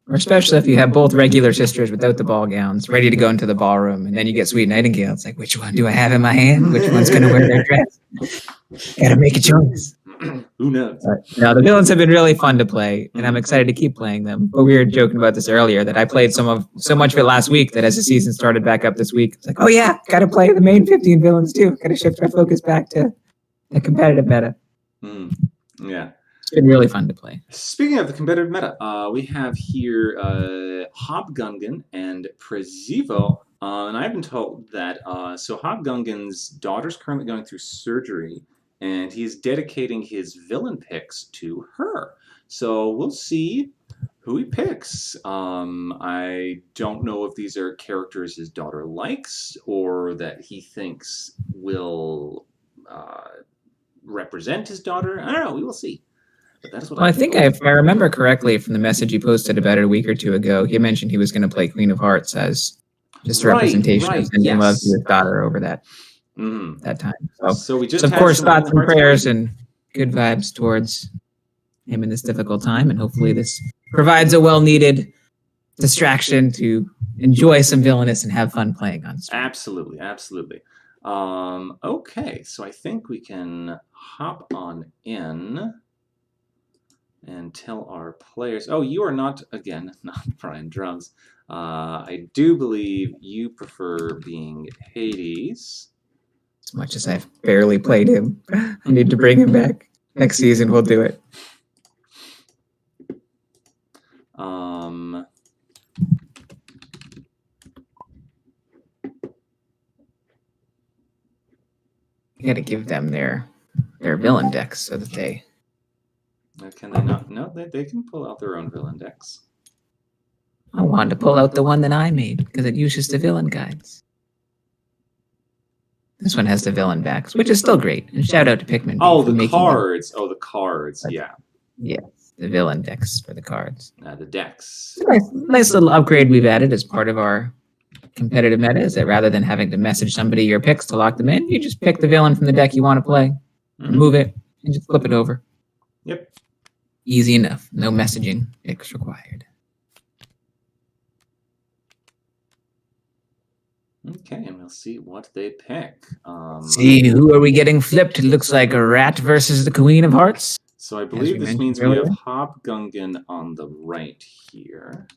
Or especially if you have both regular sisters without the ball gowns ready to go into the ballroom, and then you get Sweet Nightingale. It's like, which one do I have in my hand? Which one's going to wear their dress? Gotta make a choice. Who knows? No, the villains have been really fun to play, and I'm excited to keep playing them. But we were joking about this earlier, that I played so much of it last week that as the season started back up this week, it's like, oh yeah, gotta play the main 15 villains too. Gotta shift my focus back to the competitive meta. Yeah. It's been really fun to play. Speaking of the competitive meta, we have here Hobgungan and Prezivo. And I've been told that so Hobgungan's daughter's currently going through surgery, and he's dedicating his villain picks to her. So we'll see who he picks. I don't know if these are characters his daughter likes or that he thinks will represent his daughter. I don't know. We will see. But that is what Well, I think if I remember correctly from the message he posted about it a week or two ago, he mentioned he was going to play Queen of Hearts as just a representation of sending love to his daughter over that time. So we just of had course, some thoughts and Hearts prayers and good vibes towards him in this difficult time, and hopefully this provides a well-needed distraction to enjoy some Villainous and have fun playing on stream. Absolutely, absolutely. Okay, so I think we can hop on in and tell our players. Oh, you are not, again, not Brian Drums. I do believe you prefer being Hades. As much as I've barely played him, I need to bring him back. Next season, we'll do it. You got to give them their villain decks so that they. Can they not? No, they can pull out their own villain decks. I wanted to pull out the one that I made because it uses the villain guides. This one has the villain backs, which is still great. And shout out to Pikmin. Oh, the cards. Oh, the cards. Yeah. Yeah, the villain decks for the cards. The decks. Nice little upgrade we've added as part of our competitive meta is that rather than having to message somebody your picks to lock them in, you just pick the villain from the deck you want to play, remove it, and just flip it over. Yep. Easy enough. No messaging picks required. Okay, and we'll see what they pick. See, who are we getting flipped? It looks like a rat versus the Queen of Hearts. So I believe this means we have Hobgungan on the right here.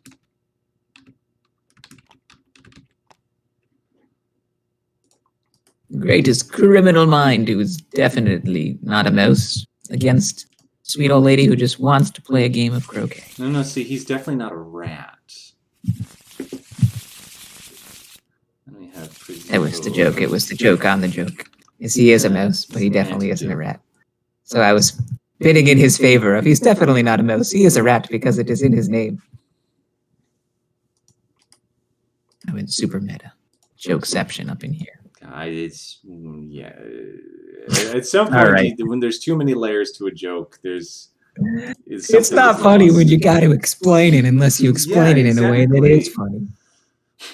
Greatest criminal mind who is definitely not a mouse against sweet old lady who just wants to play a game of croquet. No, see, he's definitely not a rat. It was the joke. It was the joke on the joke. Yes, he is a mouse, but he definitely isn't a rat. So I was bidding in his favor of he's definitely not a mouse. He is a rat because it is in his name. I went super meta. Jokeception up in here. It's, yeah. At some point, when there's too many layers to a joke, it's not funny when you got to explain it unless you explain it in a way that is funny.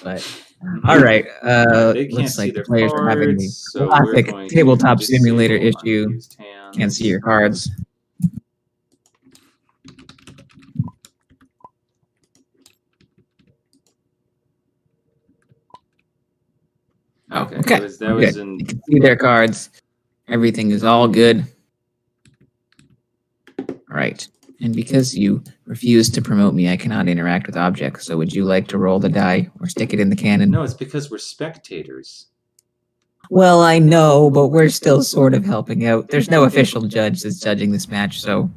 But all right, looks like the players are having the classic tabletop simulator issue. Can't see your cards. Okay. That was you can see their cards. Everything is all good. All right. And because you refuse to promote me, I cannot interact with objects. So would you like to roll the die or stick it in the cannon? No, it's because we're spectators. Well, I know, but we're still sort of helping out. There's no official judge that's judging this match, so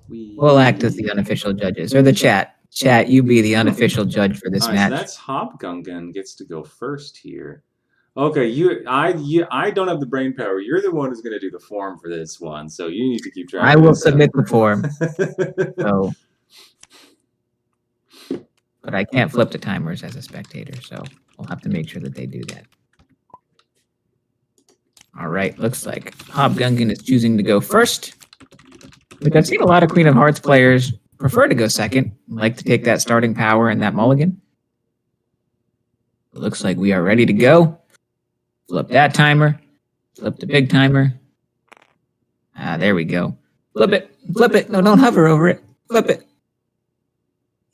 we'll act as the unofficial judges. Or the chat. Chat, you be the unofficial judge for this match. So that's Hobgungan gets to go first here. Okay, I don't have the brain power. You're the one who's going to do the form for this one, so you need to keep track. I will submit the form. So, but I can't flip the timers as a spectator, so we'll have to make sure that they do that. All right, looks like Hobgungan is choosing to go first. But I've seen a lot of Queen of Hearts players prefer to go second, like to take that starting power and that mulligan. It looks like we are ready to go. Flip that timer. Flip the big timer. There we go. Flip it. Flip it. No, don't hover over it. Flip it.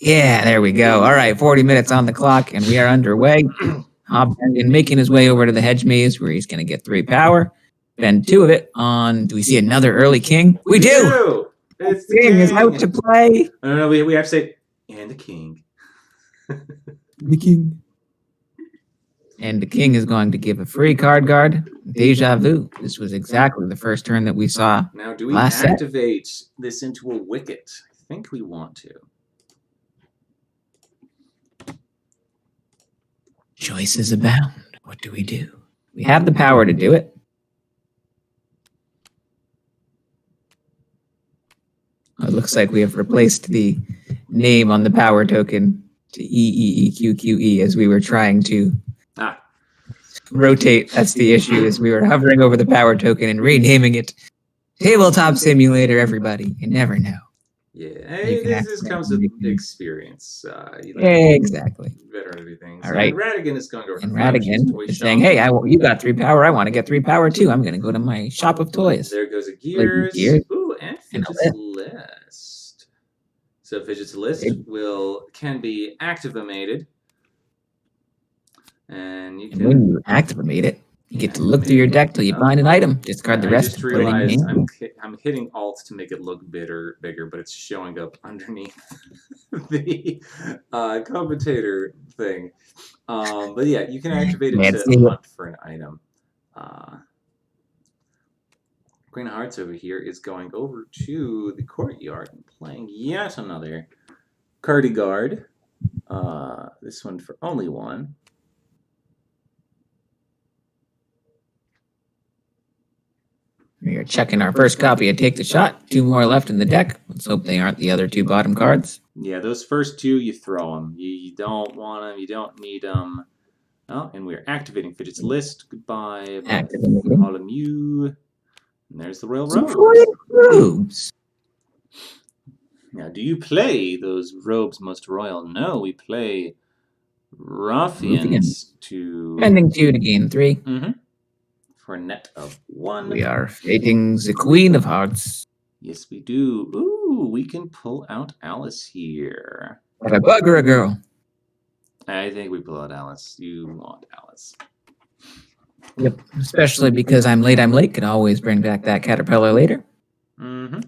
Yeah, there we go. All right, 40 minutes on the clock, and we are underway. Hobgungan making his way over to the hedge maze, where he's going to get 3 power. Spend 2 of it on... Do we see another early king? We do! It's the king is out to play. No, we have to say, and the king. The king. And the king is going to give a free card guard. Deja vu. This was exactly the first turn that we saw. Now, do we activate this into a wicket? I think we want to. Choices abound. What do? We have the power to do it. It looks like we have replaced the name on the power token to EEEQQE as we were trying to rotate. That's the issue, is we were hovering over the power token and renaming it Tabletop Simulator, everybody. You never know. Yeah, hey, this comes with experience. Exactly. Better at everything. All right. And Radigan is going to go. And Radigan is saying, "Hey, you got 3 power. I want to get 3 power too. I'm going to go to my shop of toys." There goes a Gears. Ooh, and Fidget's List. So Fidget's List can be activated, and you can. And when you activate it, you get to look through your deck till you find an item. Discard the rest. I just realized I'm hitting Alt to make it look bigger, but it's showing up underneath the commentator thing. But yeah, you can activate it to hunt for an item. Queen of Hearts over here is going over to the courtyard and playing yet another Cardigard. This one for only 1. We are checking our first copy of Take the Shot. 2 more left in the deck. Let's hope they aren't the other 2 bottom cards. Yeah, those first 2, you throw them. You don't want them. You don't need them. Oh, and we're activating Fidget's List. Goodbye, all of you. And there's the Royal Robes. Now, do you play those robes most royal? No, we play Ruffians to... Spending 2 to gain 3. Mm-hmm. For a net of 1. We are fating the Queen of Hearts. Yes, we do. Ooh, we can pull out Alice here. What a bug or a girl? I think we pull out Alice. You want Alice. Yep, especially because I'm late. Could always bring back that caterpillar later. Mm-hmm.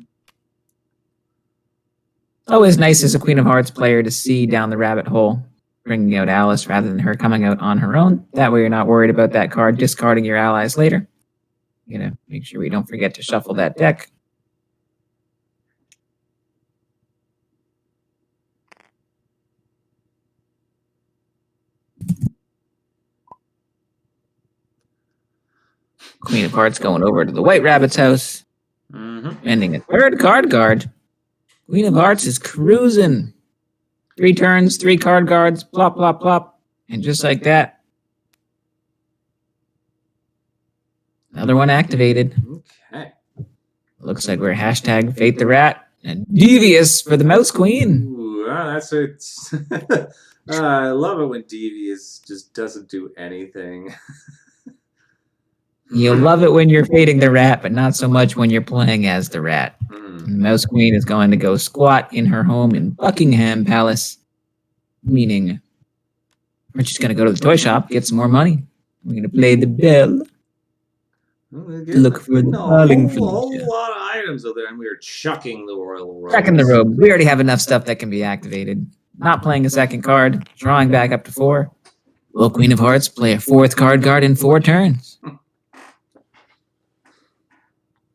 Always nice as a Queen of Hearts player to see down the rabbit hole, bringing out Alice rather than her coming out on her own. That way you're not worried about that card discarding your allies later. You know, make sure we don't forget to shuffle that deck. Queen of Hearts going over to the White Rabbit's house. Ending a 3rd card guard. Queen of Hearts is cruising. 3 turns, 3 card guards, plop, plop, plop. And just like that, another one activated. Okay. Looks like we're hashtag Fate the Rat and Devious for the Mouse Queen. Ooh, that's it. I love it when Devious just doesn't do anything. You'll love it when you're fating the rat, but not so much when you're playing as the rat. The Mouse Queen is going to go squat in her home in Buckingham Palace, meaning we're just going to go to the toy shop, get some more money. We're going to play the bell. Look for the darling Felicia. A whole lot of items over there, and we are chucking the Royal Robes. Chucking the robe. We already have enough stuff that can be activated. Not playing a second card, drawing back up to 4. Will Queen of Hearts play a 4th card guard in 4 turns?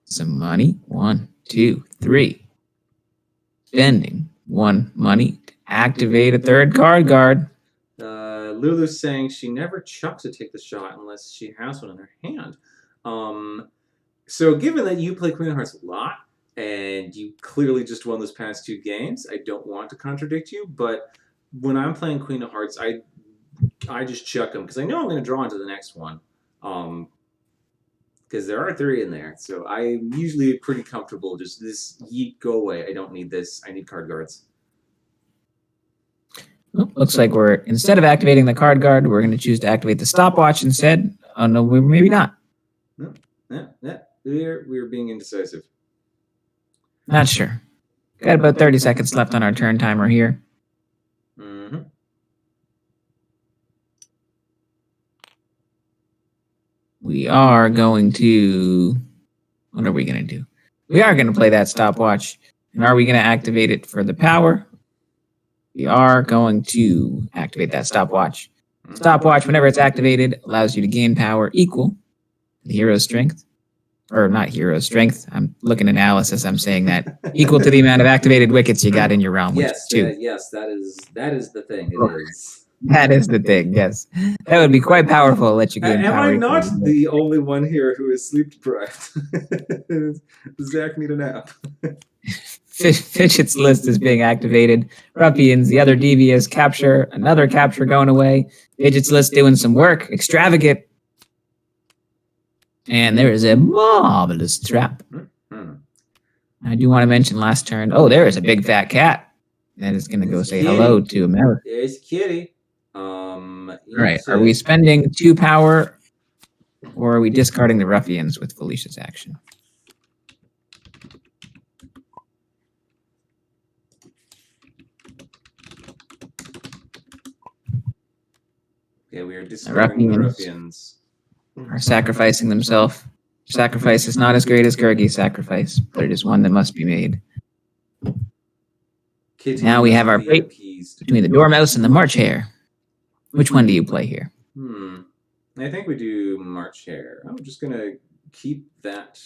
Some money. 1, 2, 3. Spending 1 money to activate a 3rd card guard. Lulu's saying she never chucks to take the shot unless she has one in her hand. So given that you play Queen of Hearts a lot, and you clearly just won those past 2 games, I don't want to contradict you, but when I'm playing Queen of Hearts, I just chuck them, because I know I'm going to draw into the next one. Because there are 3 in there, so I'm usually pretty comfortable. Just this, yeet, go away. I don't need this. I need card guards. Well, looks like we're, instead of activating the card guard, we're going to choose to activate the stopwatch instead. Oh, no, maybe not. No, yeah. We're being indecisive. Not sure. Got about 30 seconds left on our turn timer here. Mm-hmm. We are going to... What are we going to do? We are going to play that stopwatch. And are we going to activate it for the power? We are going to activate that stopwatch. Stopwatch, whenever it's activated, allows you to gain power equal to the hero's strength. Or not hero's strength. I'm looking at Alice as I'm saying that. Equal to the amount of activated wickets you got in your realm, which is 2. Yes, that is the thing. It is. That is the thing, yes. That would be quite powerful to let you gain Am power. I not the only one here who is sleep deprived? Does Zach need a nap? Fidget's list is being activated. Ruffians, the other devious capture, another capture going away. Fidget's list doing some work. Extravagant. And there is a marvelous trap. I do want to mention last turn. Oh, there is a big fat cat that is going to go say hello to America. There's Kitty. All right. Are we spending 2 power, or are we discarding the ruffians with Felicia's action? Yeah, we are discarding the ruffians. Are sacrificing themselves. Sacrifice is not as great as Gurgi's sacrifice, but it is one that must be made. Kitty now we have our fate between the Dormouse and the March Hare. Which one do you play here? I think we do March Hare. I'm just going to keep that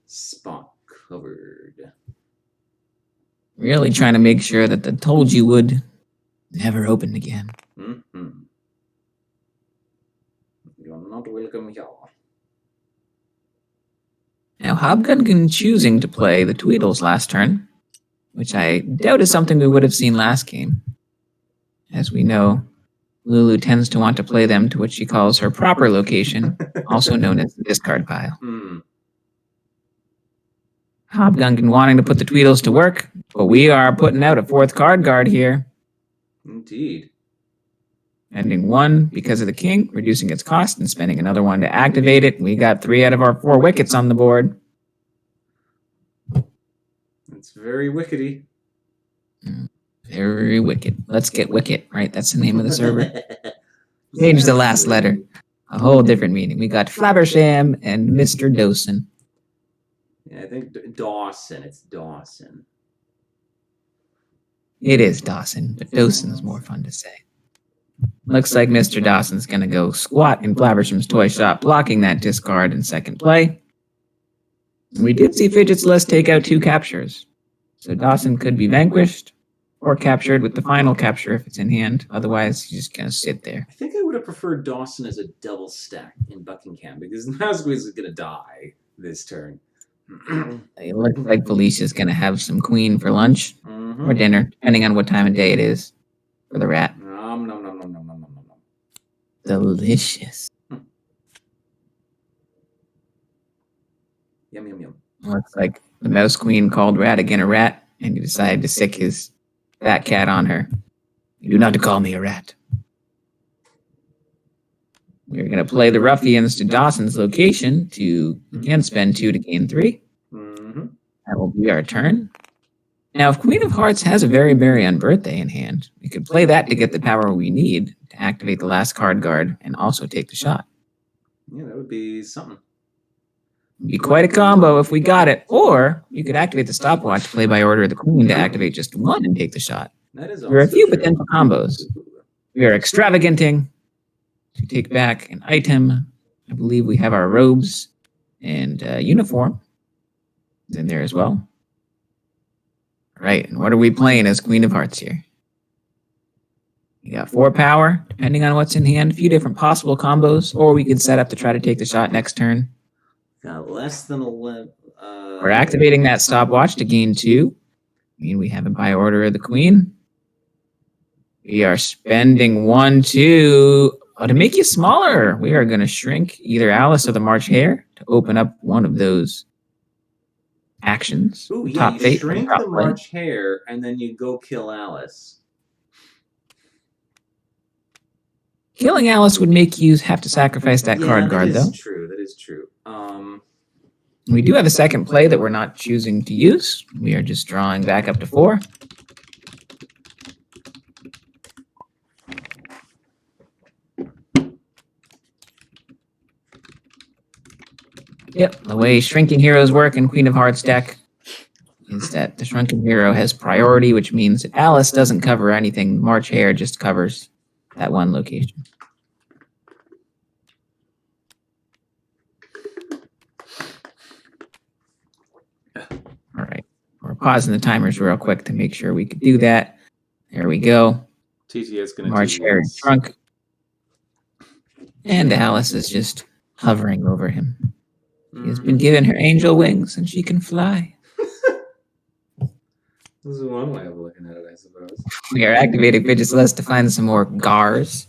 spot covered. Really trying to make sure that the told you would never opened again. You're not welcome here. Now, Hobgungan choosing to play the Tweedles last turn, which I doubt is something we would have seen last game. As we know, Lulu tends to want to play them to what she calls her proper location, also known as the discard pile. Hobgungan wanting to put the Tweedles to work, but we are putting out a 4th card guard here. Indeed. Ending 1 because of the king, reducing its cost, and spending another 1 to activate it. We got 3 out of our 4 wickets on the board. It's very wickety. Very wicked. Let's get wicket, right? That's the name of the server. Change the last letter. A whole different meaning. We got Flabbersham and Mr. Dawson. Yeah, I think Dawson. It's Dawson. It is Dawson, but Dawson is more fun to say. Looks like Mr. Dawson's going to go squat in Flabbersham's toy shop, blocking that discard in second play. We did see Fidget's list take out 2 captures. So Dawson could be vanquished or captured with the final capture if it's in hand. Otherwise, he's just going to sit there. I think I would have preferred Dawson as a double stack in Buckingham because Nazgûl is going to die this turn. It looks like Felicia's going to have some queen for lunch or dinner, depending on what time of day it is for the rat. Nom, nom, nom, nom, nom, nom, nom, nom. Delicious. Yum, yum, yum. Looks like the mouse queen called Rat again a rat, and he decided to sick his fat cat on her. You do not call me a rat. We're going to play the ruffians to Dawson's location to, again, spend 2 to gain 3. That will be our turn. Now, if Queen of Hearts has a very, very birthday in hand, we could play that to get the power we need to activate the last card guard and also take the shot. Yeah, that would be something. It'd be quite a combo if we got it. Or you could activate the stopwatch to play by order of the queen to activate just 1 and take the shot. That is There are a few true. potential combos. We are extravaganting to take back an item. I believe we have our robes and uniform in there as well. Right, and what are we playing as Queen of Hearts here? We got 4 power, depending on what's in hand. A few different possible combos, or we could set up to try to take the shot next turn. Got less than 11. We're activating that stopwatch to gain 2. I mean, we have it by order of the queen. We are spending 1, 2. Oh, to make you smaller, we are going to shrink either Alice or the March Hare to open up one of those actions. Ooh, yeah, Top you fate, shrink top the play. March Hare and then you go kill Alice. Killing Alice would make you have to sacrifice that card guard, though. That is true. That is true. We do have a second play that we're not choosing to use. We are just drawing back up to 4. Yep, the way Shrinking Heroes work in Queen of Hearts deck is that the Shrunken Hero has priority, which means that Alice doesn't cover anything. March Hare just covers that one location. All right, we're pausing the timers real quick to make sure we could do that. There we go. TTS going to March Hare shrunk. And Alice is just hovering over him. She has been given her angel wings and she can fly. This is one way of looking at it, I suppose. We are activating Fidget's List to find some more Gars.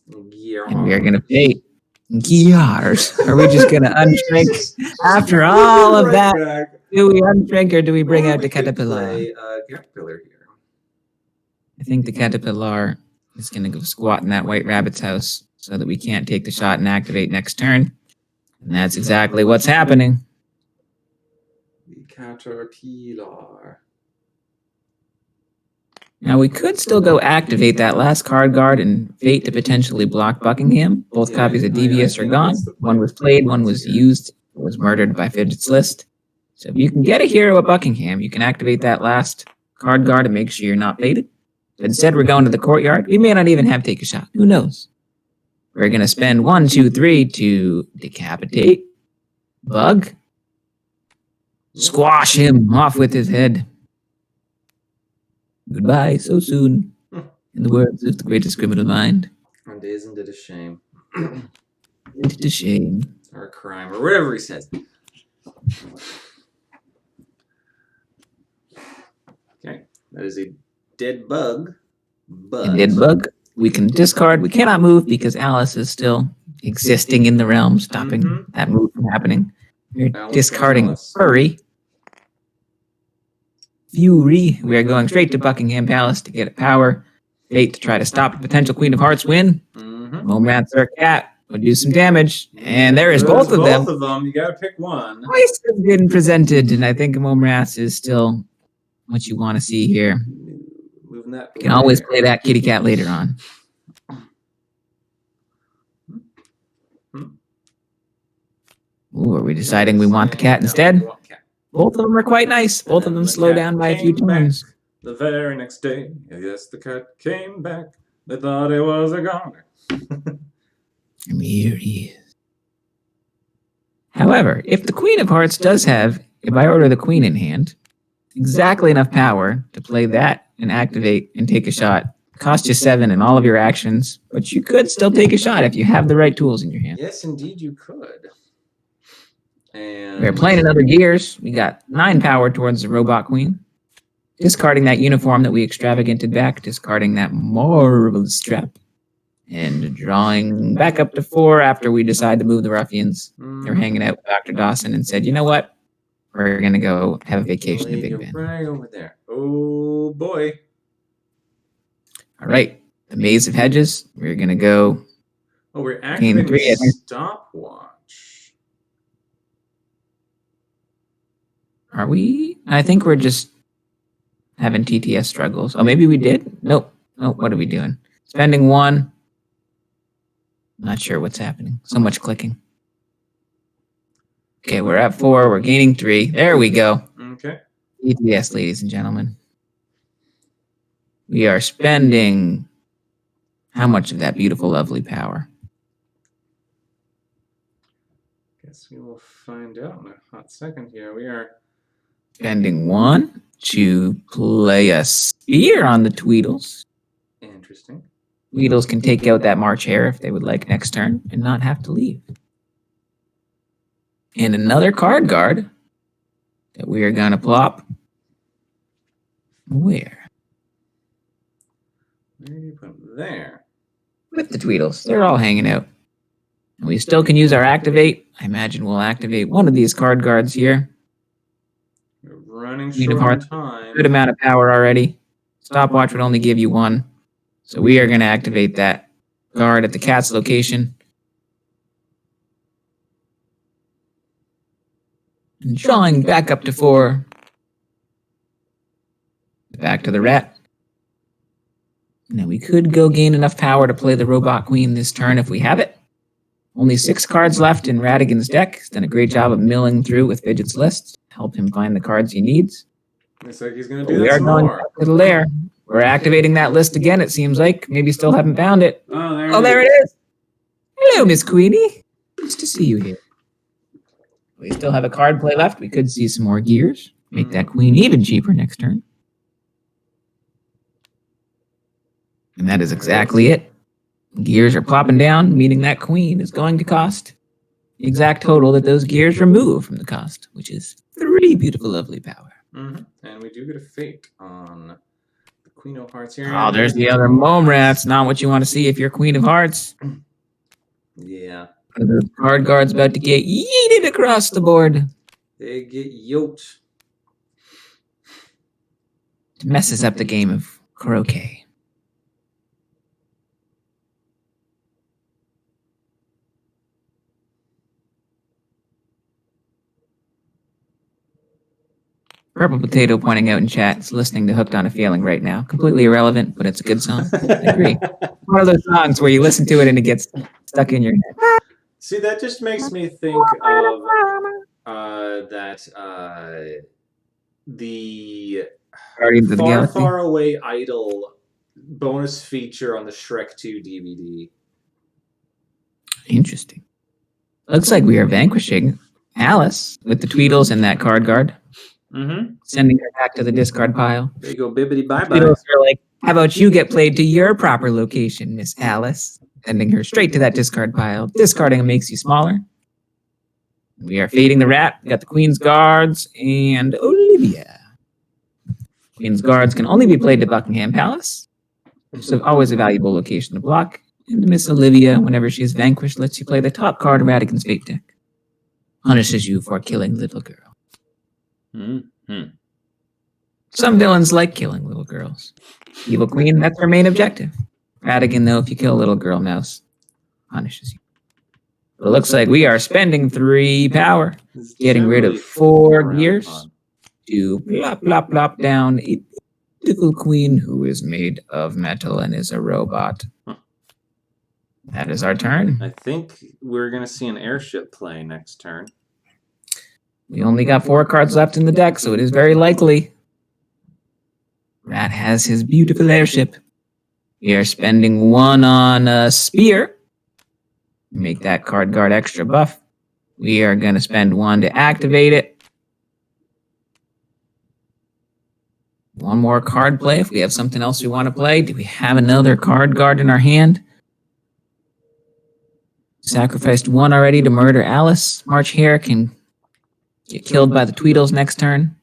And we are going to pay Gears. Are we just going to unshrink after all of that? Back. Do we unshrink or do we bring Or out we the could Caterpillar? play Caterpillar here. I think the Caterpillar is going to go squat in that White Rabbit's house so that we can't take the shot and activate next turn. And that's exactly what's happening. The Caterpillar. Now, we could still go activate that last card guard and Fate to potentially block Buckingham. Both copies of Devious are gone. One was played, one was used, was murdered by Fidget's List. So if you can get a hero at Buckingham, you can activate that last card guard and make sure you're not fated. But instead, we're going to the courtyard. We may not even have Take a Shot. Who knows? We're going to spend 1, 2, 3 to decapitate Bug. Squash him off with his head. Goodbye, so soon. In the words of the greatest criminal mind. And isn't it a shame? Isn't it a shame? Or a crime, or whatever he says. Okay, that is a dead bug. A dead bug. We can discard. We cannot move because Alice is still existing in the realm, stopping that move from happening. We're discarding Furry. Fury. We are going straight to Buckingham Palace to get a power. Fate to try to stop a potential Queen of Hearts win. Momrats or Cat would do some damage. And there is both of them. Both of them. You gotta pick one. Choice has been presented, and I think Momrats is still what you want to see here. Moving that. You can always play that kitty cat later on. Ooh, are we deciding we want the cat instead? Both of them are quite nice. Both of them slow down by a few turns. The very next day, yes, the cat came back. They thought it was a goner. And here he is. However, if the Queen of Hearts does have, if I order the Queen in hand, exactly enough power to play that and activate and take a shot. Cost you 7 in all of your actions, but you could still take a shot if you have the right tools in your hand. Yes, indeed you could. And we're playing another Gears. We got 9 power towards the Robot Queen. Discarding that uniform that we extravaganted back, discarding that marvelous strap, and drawing back up to 4 after we decide to move the ruffians. They're hanging out with Dr. Dawson and said, you know what? We're going to go have a vacation in Big Ben. Right over there. Oh, boy. All right. The Maze of Hedges. We're going to go. Oh, we're activating a stopwatch. Are we? I think we're just having TTS struggles. Oh, maybe we did? Nope. Nope. What are we doing? Spending 1. Not sure what's happening. So much clicking. Okay, we're at 4. We're gaining 3. There we go. Okay. TTS, ladies and gentlemen. We are spending how much of that beautiful, lovely power? Guess we will find out in a hot second here. We are spending 1 to play a spear on the Tweedles. Interesting. Tweedles can take out that March Hare if they would like next turn and not have to leave. And another card guard that we are going to plop. Where? Where do you put them? There. With the Tweedles. They're all hanging out. And we still can use our activate. I imagine we'll activate one of these card guards here. We're running short on time. Good amount of power already. Stopwatch would only give you 1. So we are going to activate that guard at the cat's location. And drawing back up to 4. Back to the rat. Now we could go gain enough power to play the Robot Queen this turn if we have it. Only 6 cards left in Radigan's deck. He's done a great job of milling through with Fidget's List. Help him find the cards he needs. Looks like he's going to do that some more. We are going to the lair. We're activating that list again, it seems like. Maybe still haven't found it. Oh, there it is. Hello, Miss Queenie. Nice to see you here. We still have a card play left. We could see some more Gears. Make that Queen even cheaper next turn. And that is exactly it. Gears are plopping down, meaning that Queen is going to cost the exact total that those Gears remove from the cost, which is 3 beautiful, lovely power. And we do get a fate on the Queen of Hearts here. Oh, there's the other mome rats. Not what you want to see if you're Queen of Hearts. Yeah. The card guard's about to get yeeted across the board. They get yoked. It messes up the game of croquet. Purple Potato pointing out in chat is listening to Hooked on a Feeling right now. Completely irrelevant, but it's a good song. I agree. One of those songs where you listen to it and it gets stuck in your head. See, that just makes me think of the Guardians of the Far, Galaxy. Far Away Idol bonus feature on the Shrek 2 DVD. Interesting. Looks like we are vanquishing Alice with the Tweedles and that card guard. Sending her back to the discard pile. There you go, bibbity bye bye. Tweedles are like, how about you get played to your proper location, Miss Alice? Sending her straight to that discard pile. Discarding makes you smaller. We are fading the rat. We got the Queen's Guards and Olivia. Queen's Guards can only be played to Buckingham Palace. So always a valuable location to block. And Miss Olivia, whenever she is vanquished, lets you play the top card of Radigan's Fate deck. Punishes you for killing little girl. Some villains like killing little girls. Evil Queen, that's her main objective. Radigan, though, if you kill a little girl mouse, punishes you. But it looks like we are spending 3 power, getting rid of 4 gears to plop, plop, plop down a beautiful queen who is made of metal and is a robot. That is our turn. I think we're going to see an airship play next turn. We only got 4 cards left in the deck, so it is very likely. Rat has his beautiful airship. We are spending 1 on a spear. Make that card guard extra buff. We are going to spend 1 to activate it. 1 more card play if we have something else we want to play. Do we have another card guard in our hand? Sacrificed 1 already to murder Alice. March Hare can get killed by the Tweedles next turn.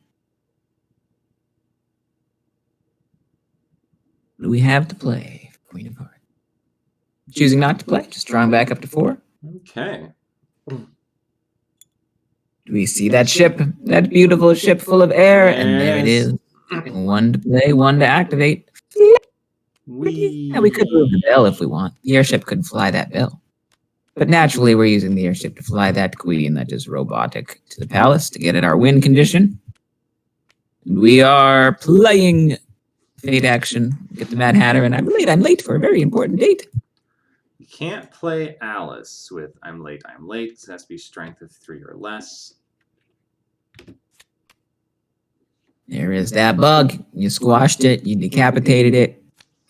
What do we have to play? Queen of Hearts. Choosing not to play, just drawing back up to 4. Okay. Do we see that ship? That beautiful ship full of air? And there it is. 1 to play, 1 to activate. Yeah, we could move the bell if we want. The airship could fly that bell. But naturally, we're using the airship to fly that queen that is robotic to the palace to get at our win condition. We are playing Fate action. Get the Mad Hatter, and I'm late for a very important date. You can't play Alice with I'm late. It has to be strength of 3 or less. There is that bug. You squashed it, you decapitated it,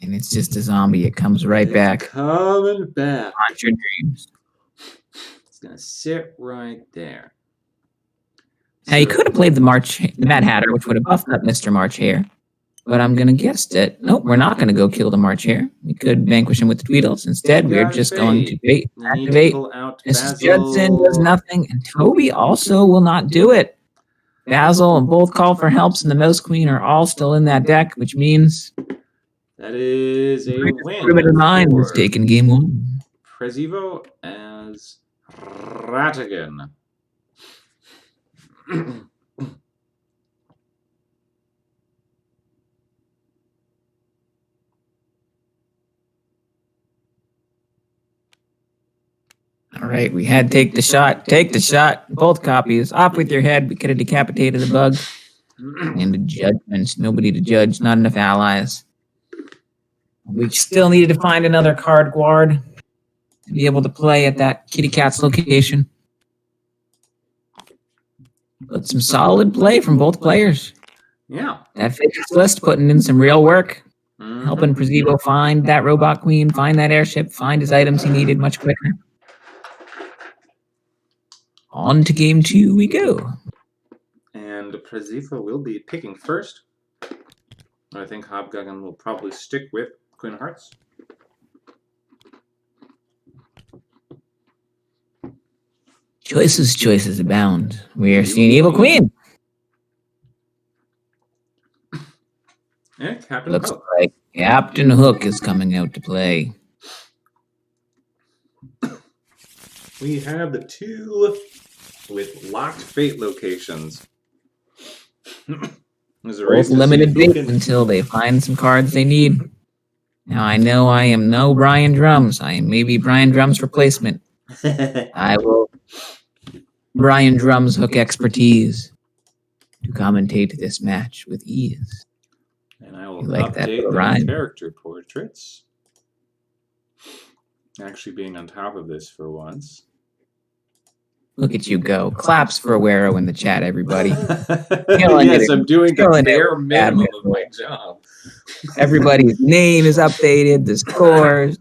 and it's just a zombie. It comes right back. Coming back. Haunt your dreams. It's going to sit right there. Now, you could have played the Mad Hatter, which would have buffed up Mr. March Hare. But I'm going to guess that, nope, we're not going to go kill the March Hare. We could vanquish him with the Tweedles. Instead, we're just going to activate. Mrs. Judson does nothing, and Toby also will not do it. Basil and both Call for Helps and the Mouse Queen are all still in that deck, which means that is a win. Ribbon of Nine was taken game 1. Prezivo as Ratigan. All right, we had take the shot. Take the shot. Both copies. Off with your head. We could have decapitated the bug. And the judgments. Nobody to judge. Not enough allies. We still needed to find another card guard to be able to play at that kitty cat's location. But some solid play from both players. Yeah. That fitness list putting in some real work. Helping Prezivo find that robot queen, find that airship, find his items he needed much quicker. On to game 2 we go. And Prezivo will be picking first. I think Hobgoblin will probably stick with Queen of Hearts. Choices abound. We are seeing Evil Queen. Yeah, Captain Looks Hook. like Captain Hook is coming out to play. We have the two with locked fate locations. There's a race Both to see limited who bait can. until they find some cards they need. Now I know I am no Brian Drums. I am maybe Brian Drums' replacement. I will Brian Drums' Hook expertise to commentate this match with ease. And I will You like that update little the rhyme? character portraits. Actually being on top of this for once. Look at you go. Claps for Wero in the chat, everybody. Yes, I'm doing the bare minimum of my job. Everybody's name is updated, the scores.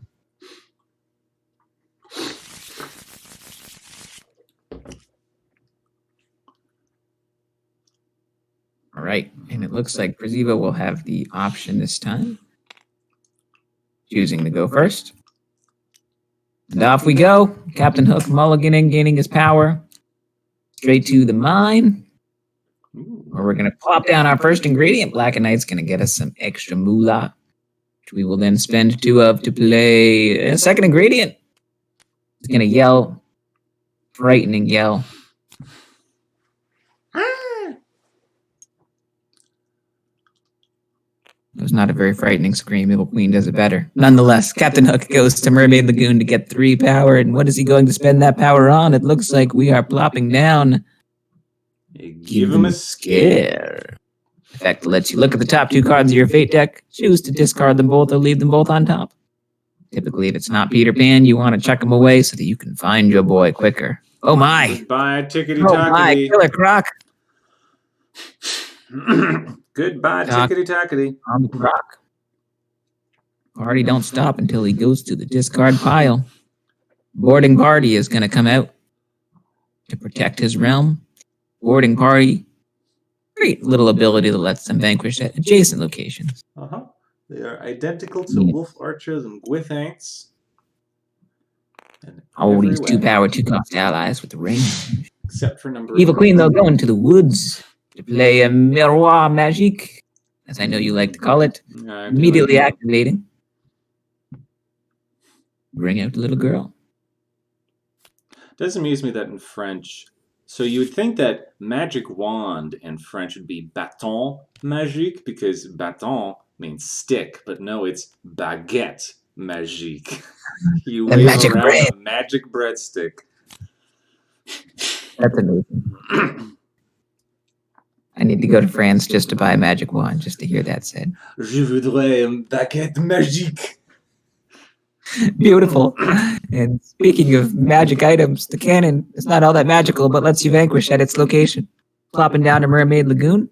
All right, and it looks like Prziva will have the option this time, choosing to go first. And off we go. Captain Hook mulliganing, gaining his power. Straight to the mine, where we're going to plop down our first ingredient. Black and Knight's going to get us some extra moolah, which we will then spend 2 of to play a second ingredient. It's going to yell, frightening yell. It was not a very frightening scream. Evil Queen does it better. Nonetheless, Captain Hook goes to Mermaid Lagoon to get 3 power. And what is he going to spend that power on? It looks like we are plopping down. Give him a scare. Effect lets you look at the top 2 cards of your fate deck, choose to discard them both or leave them both on top. Typically, if it's not Peter Pan, you want to chuck them away so that you can find your boy quicker. Oh my! Goodbye, tickety Oh my! tackety. Killer Croc! Goodbye, tickety tackety. On the Croc. Party don't stop until he goes to the discard pile. Boarding Party is going to come out to protect his realm. Boarding Party, great little ability that lets them vanquish at adjacent locations. They are identical to Wolf Archers and Gwithanks. Always 2 power, 2 cost allies with the range. Except for number Evil Queen, though, going to the woods to play a Miroir Magique, as I know you like to call it. Immediately activating. Bring out the little girl. Does amuse me that in French, so you would think that magic wand in French would be bâton magique, because bâton means stick, but no, it's baguette magique. You wave magic around bread. a magic breadstick. That's amazing. I need to go to France just to buy a magic wand, just to hear that said. Je voudrais une baguette magique. Beautiful. And speaking of magic items, the cannon is not all that magical, but lets you vanquish at its location. Plopping down to Mermaid Lagoon.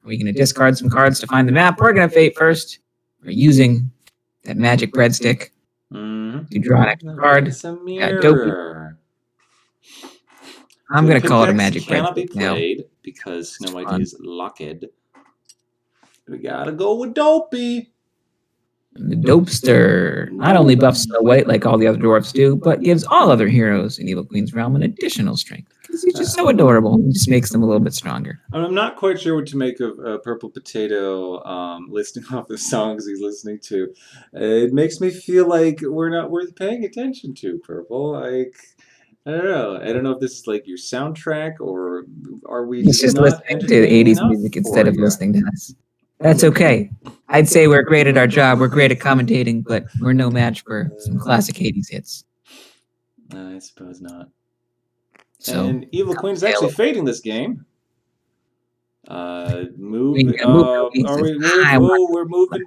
We're going to discard some cards to find the map. We're going to fate first. We're using that magic breadstick to draw an extra card. It's a mirror. I'm going to call it a magic cannot be breadstick now. played because Snow White is locked. We gotta go with Dopey. The Dopester not only buffs Snow White like all the other dwarfs do, but gives all other heroes in Evil Queen's realm an additional strength. Because he's just so adorable. He just makes them a little bit stronger. I'm not quite sure what to make of Purple Potato listing off the songs he's listening to. It makes me feel like we're not worth paying attention to, Purple. Like, I don't know. I don't know if this is like your soundtrack or are we He's just not listening to 80s music instead of listening to us. That's okay. I'd say we're great at our job. We're great at commentating, but we're no match for some classic 80s hits. I suppose not. So, and Evil Queen's actually fading this game. We're moving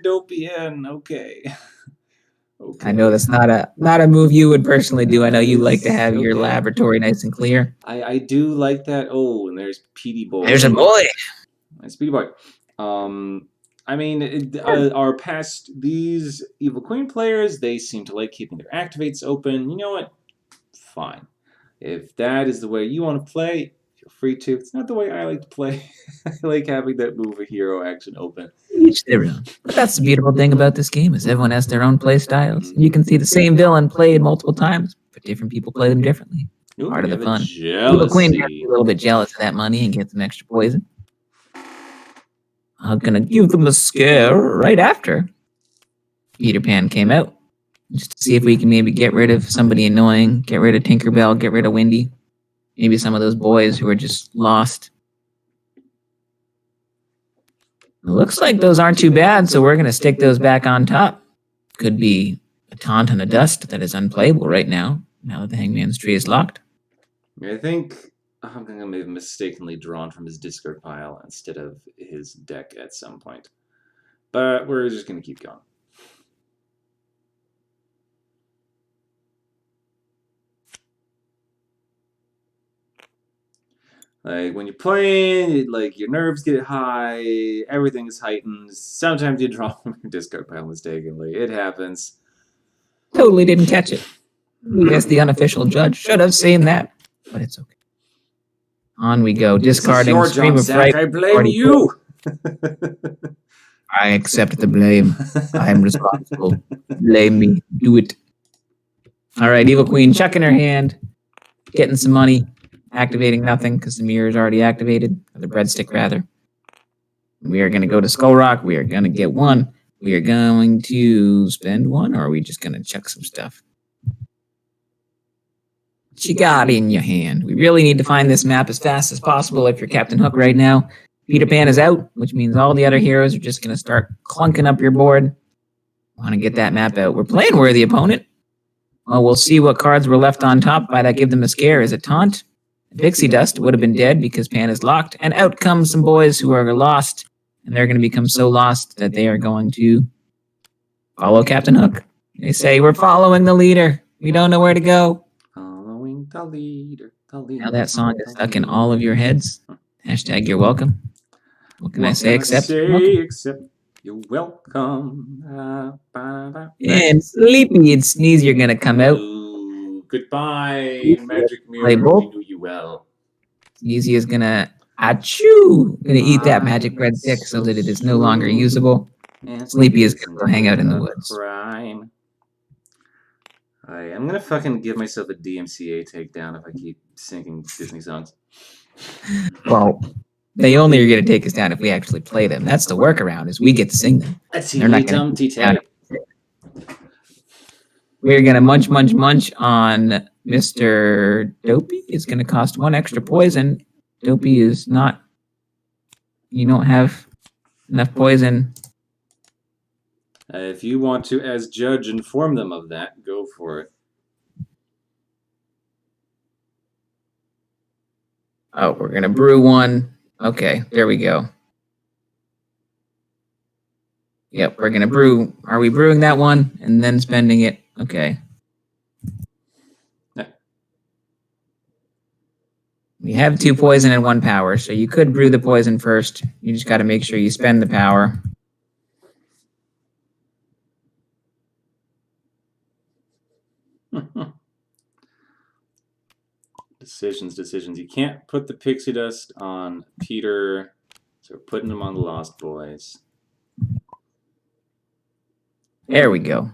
Dopey in. Okay. I know that's not a move you would personally do. I know you like to have your laboratory nice and clear. I do like that. Oh, and there's Petey Boy. There's a boy. Nice Petey Boy. I mean, our past these Evil Queen players, they seem to like keeping their activates open. You know what? Fine. If that is the way you want to play, feel free to. It's not the way I like to play. I like having that move a hero action open. Each their own. But that's the beautiful thing about this game is everyone has their own play styles. You can see the same villain played multiple times, but different people play them differently. Ooh, part of the fun. Evil Queen gets a little bit jealous of that money and gets some extra poison. I'm gonna give them a scare right after Peter Pan came out. Just to see if we can maybe get rid of somebody annoying, get rid of Tinkerbell, get rid of Wendy. Maybe some of those boys who are just lost. It looks like those aren't too bad, so we're gonna stick those back on top. Could be a taunt and a dust that is unplayable right now that the Hangman's Tree is locked. I think I'm going to may have mistakenly drawn from his discard pile instead of his deck at some point. But we're just going to keep going. Like, when you're playing, like, your nerves get high, everything is heightened. Sometimes you draw from your discard pile mistakenly. It happens. Totally didn't catch it. As the unofficial judge should have seen that, but it's okay. On we go, discarding your Stream job, of Zach. Fright. I blame you. I accept the blame. I am responsible. Blame me. Do it. All right, Evil Queen chucking her hand, getting some money, activating nothing because the mirror is already activated, or the breadstick rather. We are going to go to Skull Rock. We are going to get one. We are going to spend one, or are we just going to chuck some stuff? What you got in your hand? We really need to find this map as fast as possible if you're Captain Hook right now. Peter Pan is out, which means all the other heroes are just going to start clunking up your board. Want to get that map out. We're playing Worthy Opponent. Well, we'll see what cards were left on top by that give them a scare. Is it Taunt? Pixie Dust would have been dead because Pan is locked. And out come some boys who are lost. And they're going to become so lost that they are going to follow Captain Hook. They say, we're following the leader. We don't know where to go. Following the leader. Now that song is stuck in all of your heads. Hashtag you're welcome. What can I say except you're welcome. And Sleepy and Sneeze, you're going to come out. Ooh, goodbye, Magic Mirror. We knew you well. Sneezy is going to achoo. Going to eat that magic breadstick so that it is no longer usable. Sleepy is going to go hang out in the woods. Crime. I'm going to fucking give myself a DMCA takedown if I keep singing Disney songs. Well, they only are going to take us down if we actually play them. That's the workaround, is we get to sing them. They're not going to. We're going to munch on Mr. Dopey. It's going to cost one extra poison. Dopey is not. You don't have enough poison. If you want to, as judge, inform them of that, go for it. Oh, we're going to brew one. Okay, there we go. Yep, we're going to brew. Are we brewing that one and then spending it? Okay. Yeah. We have 2 poison and 1 power, so you could brew the poison first. You just got to make sure you spend the power. Decisions. You can't put the pixie dust on Peter, so we're putting him on the Lost Boys. There we go.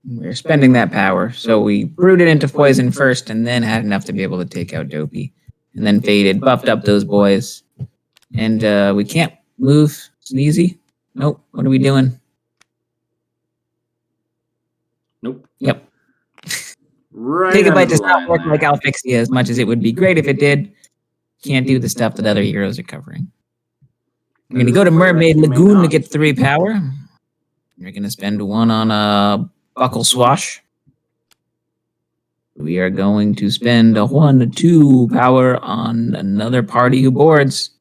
We're spending that power. So we brewed it into poison first and then had enough to be able to take out Dopey. And then faded, buffed up those boys. And we can't move Sneezy. Nope. What are we doing? Nope. Yep. Right. Gigabyte does not work like Alfixia as much as it would be great if it did. Can't do the stuff that other heroes are covering. We're going to go to Mermaid Lagoon to get 3 power. We're going to spend 1 on a Buckle Swash. We are going to spend a 1 to 2 power on another party who boards.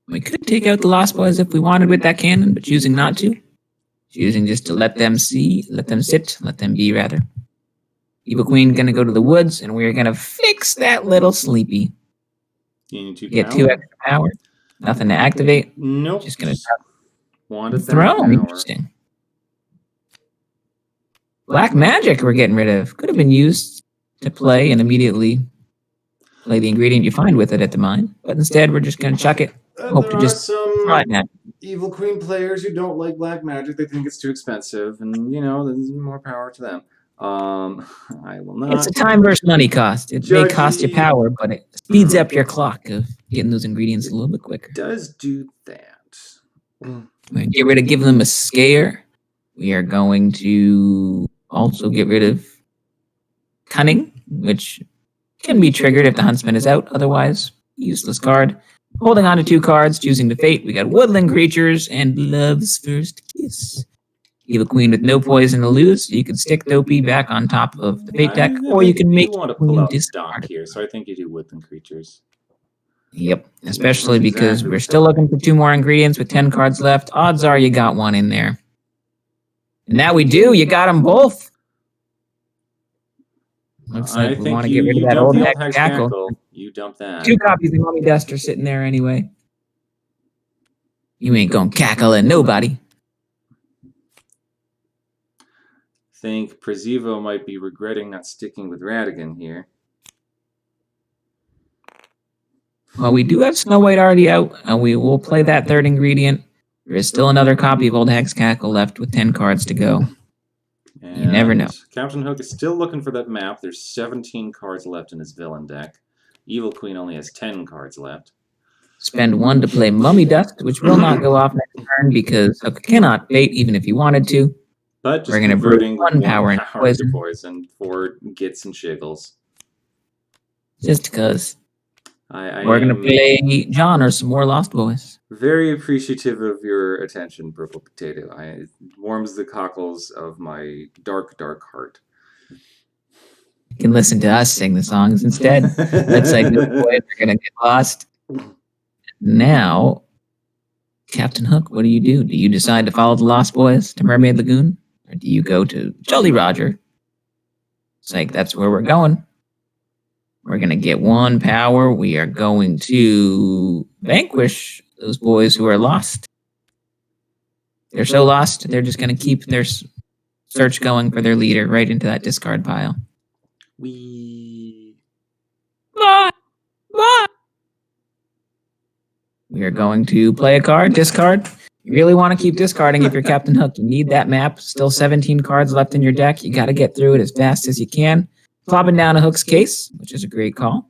We could take out the Lost Boys if we wanted with that cannon, but choosing not to. Choosing just to let them sit, let them be rather. Evil Queen gonna go to the woods, and we're gonna fix that little Sleepy. Get 2 extra power. Nothing to activate. Nope. Just gonna wanted Throne. Interesting. Black Magic we're getting rid of. Could have been used to play and immediately play the ingredient you find with it at the mine. But instead, we're just gonna chuck it. Hope to just some Evil Queen players who don't like black magic. They think it's too expensive, and you know, there's more power to them. I will not. It's a time versus money cost. It may cost you Judgy. power, but it speeds up your clock of getting those ingredients a little bit quicker. Does do that. We're gonna get rid of giving them a scare. We are going to also get rid of cunning, which can be triggered if the huntsman is out. Otherwise, useless card. Holding on to 2 cards, choosing to fate. We got woodland creatures and love's first kiss. Evil queen with no poison to lose. You can stick Dopey back on top of the fate deck, or you can make want to queen pull out discard Doc it. here, so I think you do woodland creatures. Yep, especially That's because exactly we're what still looking for 2 more ingredients with 10 cards left. Odds are you got one in there. And now we do. You got them both. Looks like we want to get rid of that old Hex Cackle. You dump that. 2 copies of Mummy Dust are sitting there anyway. You ain't gonna cackle at nobody. Think Prezivo might be regretting not sticking with Radigan here. Well, we do have Snow White already out, and we will play that 3rd ingredient. There is still another copy of Old Hex Cackle left with 10 cards to go. And you never know. Captain Hook is still looking for that map. There's 17 cards left in his villain deck. Evil Queen only has 10 cards left. Spend 1 to play Mummy Dust, which will not go off next turn because Hook cannot bait even if he wanted to. But just we're going to brew 1 power into poison for gits and shiggles. Just because. I we're going to play John or some more Lost Boys. Very appreciative of your attention, Purple Potato. It warms the cockles of my dark, dark heart. You can listen to us sing the songs instead. Looks like the boys are going to get lost. Now, Captain Hook, what do? Do you decide to follow the Lost Boys to Mermaid Lagoon? Or do you go to Jolly Roger? It's like, that's where we're going. We're going to get 1 power. We are going to vanquish those boys who are lost. They're so lost, they're just going to keep their search going for their leader right into that discard pile. We are going to play a card, discard. You really want to keep discarding if you're Captain Hook. You need that map. Still 17 cards left in your deck. You got to get through it as fast as you can. Plopping down a Hook's case, which is a great call.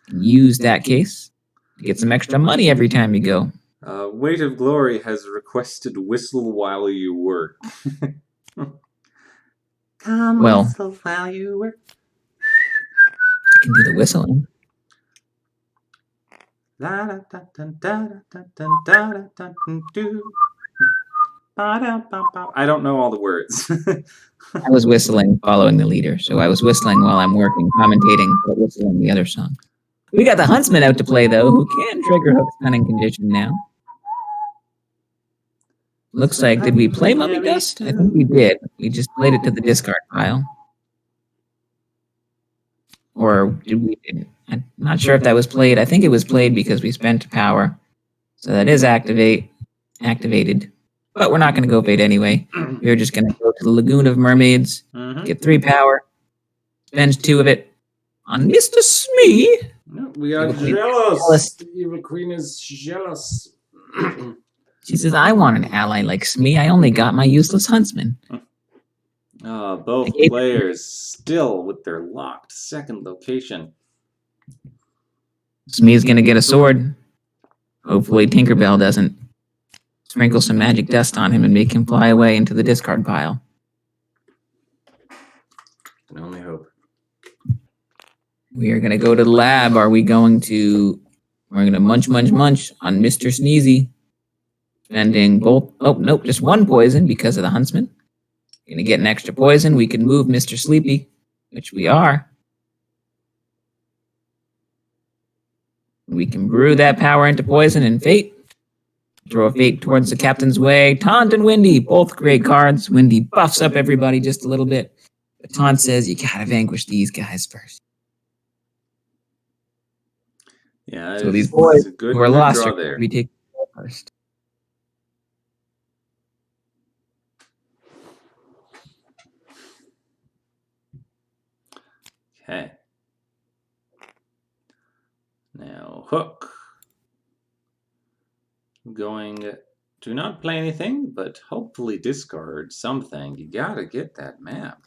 Use that case to get some extra money every time you go. Weight of Glory has requested Whistle While You Work. Come whistle while you work. You can do the whistling. I don't know all the words. I was whistling following the leader, so I was whistling while I'm working, commentating, but whistling the other song. We got the Huntsman out to play, though, who can trigger Hook's cunning condition now. Looks like, did we play Mummy Dust? I think we did. We just played it to the discard pile. Or did we? I'm not sure if that was played. I think it was played because we spent power. So that is activated. But we're not going to go fade anyway. We're just going to go to the Lagoon of Mermaids, get 3 power, spend 2 of it on Mr. Smee. No, we are jealous. The Evil Queen is jealous. She says, I want an ally like Smee. I only got my useless huntsman. Both players still with their locked 2nd location. Smee's going to get a sword. Hopefully Tinkerbell doesn't sprinkle some magic dust on him and make him fly away into the discard pile. Can only hope. We are going to go to the lab. We're going to munch on Mr. Sneezy. Spending both, just 1 poison because of the Huntsman. Going to get an extra poison. We can move Mr. Sleepy, which we are. We can brew that power into poison and fate. Throw a fate towards the captain's way. Taunt and Windy, both great cards. Windy buffs up everybody just a little bit. But Taunt says you gotta vanquish these guys first. Yeah, so these boys who are lost are there. We take first. Okay. Now, Hook. Going to not play anything, but hopefully discard something. You gotta get that map.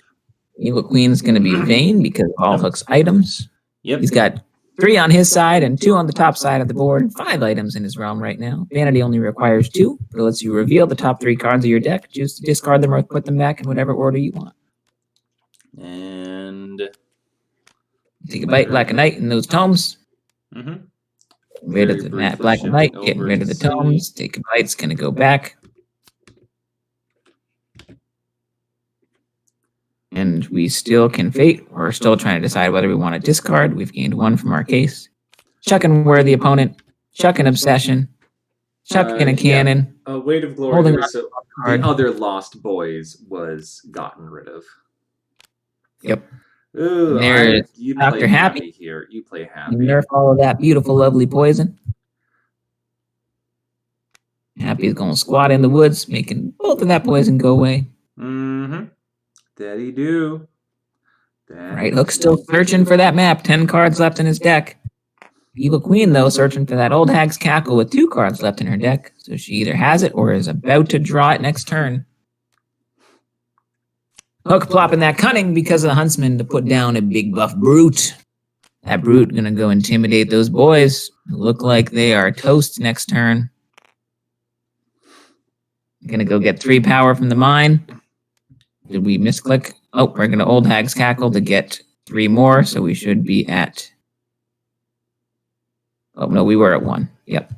Evil Queen's going to be vain because of all Hook's items. Yep. He's got 3 on his side and 2 on the top side of the board. 5 items in his realm right now. Vanity only requires 2, but it lets you reveal the top 3 cards of your deck. Choose to discard them or put them back in whatever order you want. And take a bite, Black and Night, in those tomes. Mm-hmm. Rid of the Black and Night, getting rid of the tomes. Take a bite's going to go back. And we still can fate. We're still trying to decide whether we want to discard. We've gained 1 from our case. Chuck and Worthy Opponent. Chuck an Obsession. Chuck in a Cannon. Weight of Glory. So the other Lost Boys was gotten rid of. Yep. Ooh, there's you Dr. play Happy here. You play Happy. Nerf all of that beautiful, lovely poison. Happy's going to squat in the woods, making both of that poison go away. Mm-hmm. Daddy do. Right, Hook's still searching for that map. 10 cards left in his deck. Evil Queen, though, searching for that Old Hag's Cackle with 2 cards left in her deck. So she either has it or is about to draw it next turn. Hook plopping that Cunning because of the Huntsman to put down a big buff Brute. That Brute gonna go intimidate those boys who look like they are toast next turn. Gonna go get 3 power from the mine. Did we misclick? Oh, we're gonna Old Hag's Cackle to get 3 more, so we should be at... Oh, no, we were at 1. Yep.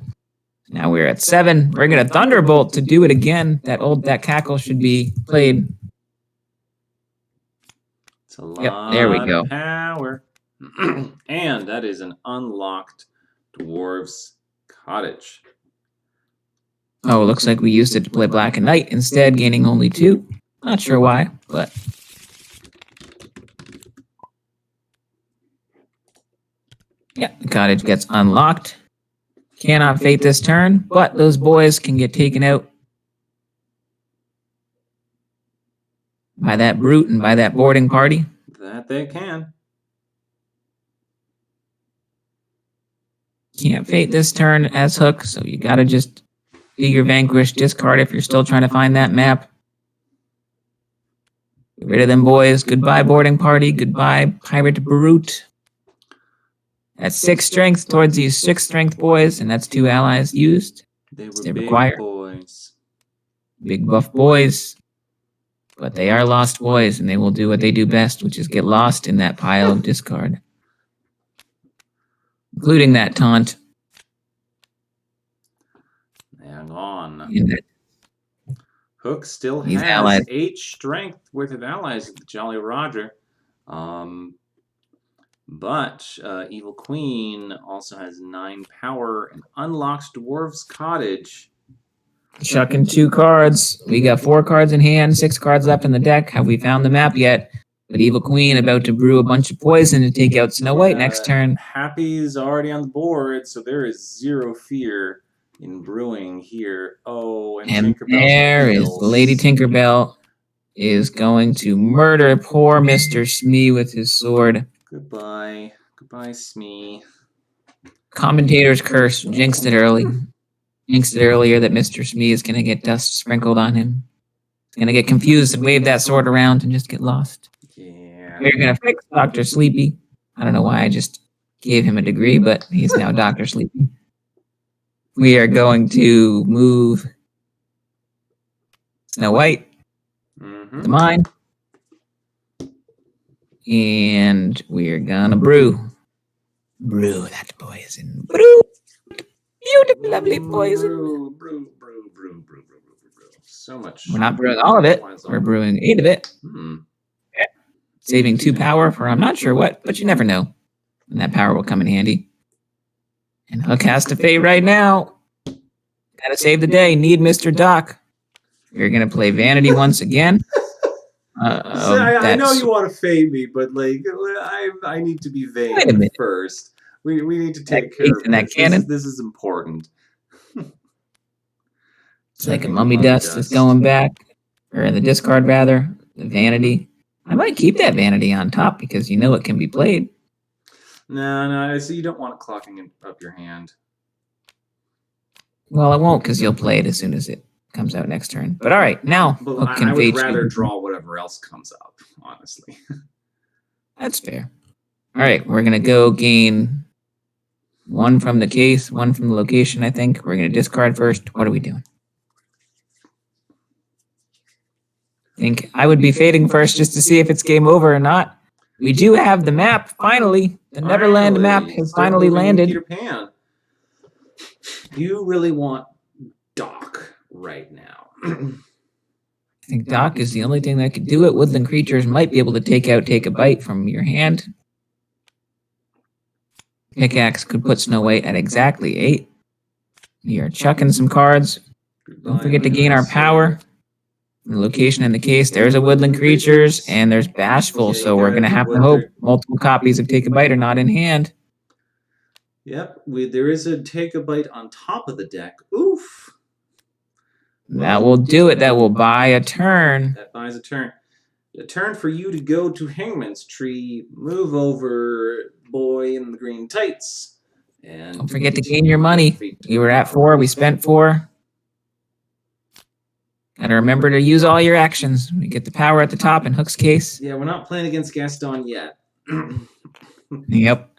Now we're at 7. We're gonna Thunderbolt to do it again. That Cackle should be played. It's a lot there we go. Of power. And that is an unlocked Dwarf's Cottage. Oh, looks like we used it to play Black and Night instead, gaining only 2. Not sure why, but... Yeah, the cottage gets unlocked. Cannot fate this turn, but those boys can get taken out by that Brute and by that boarding party. That they can. Can't fate this turn as Hook, so you gotta just do your Vanquish, discard if you're still trying to find that map. Get rid of them boys. Goodbye, boarding party. Goodbye, Pirate Brute. That's 6 strength towards these 6 strength boys, and that's 2 allies used. They were big boys. Big buff boys. But they are lost boys, and they will do what they do best, which is get lost in that pile of discard. Including that taunt. Hang on. Hook still has allies. 8 strength worth of allies at the Jolly Roger. But Evil Queen also has 9 power and unlocks Dwarf's Cottage. Chucking 2 cards. We got 4 cards in hand, 6 cards left in the deck. Have we found the map yet? But Evil Queen about to brew a bunch of poison to take out Snow White next turn. Happy's already on the board, so there is 0 fear in brewing here. Oh, and Tinkerbell's there is Lady Tinkerbell is going to murder poor Mr. Smee with his sword. Goodbye. Goodbye, Smee. Commentator's curse. Jinxed it early. Jinxed it earlier that Mr. Smee is going to get dust sprinkled on him. He's going to get confused and wave that sword around and just get lost. Yeah. We're going to fix Dr. Sleepy. I don't know why I just gave him a degree, but he's now Dr. Sleepy. We are going to move Snow White, the mine, and we're gonna brew that poison. Brew, beautiful, lovely poison. Brew. So much. We're not brewing all of it. We're brewing 8 of it. Saving 2 power for I'm not sure what, but you never know. And that power will come in handy. And Hook has to fade right now. Gotta save the day. Need Mr. Doc. You're gonna play Vanity once again. I know you want to fade me, but like I need to be vain first. We need to take care of that cannon. This is important. It's like a mummy dust is going back, or in the discard rather. The Vanity. I might keep that Vanity on top because you know it can be played. No. So you don't want it clocking up your hand. Well, I won't because you'll play it as soon as it comes out next turn. But all right, now I would rather draw whatever whatever else comes up, honestly. That's fair. All right, we're going to go gain one from the case, one from the location, I think. We're going to discard first. What are we doing? I think I would be fading first just to see if it's game over or not. We do have the map, finally. The Neverland map has finally landed. Peter Pan. You really want Doc right now. I think Doc is the only thing that could do it. Woodland creatures might be able to take a bite from your hand. Pickaxe could put Snow White at exactly 8. We are chucking some cards. Don't forget to gain our power. The location in the case, there's a Woodland Creatures, and there's Bashful, so we're going to have to hope multiple copies of Take a Bite are not in hand. Yep, there is a Take a Bite on top of the deck. Oof! That will do it. That will buy a turn. That buys a turn. A turn for you to go to Hangman's Tree, move over Boy in the Green Tights, and don't forget to gain your money. We were at 4, we spent 4. Gotta remember to use all your actions. We get the power at the top in Hook's case. Yeah, we're not playing against Gaston yet. Yep.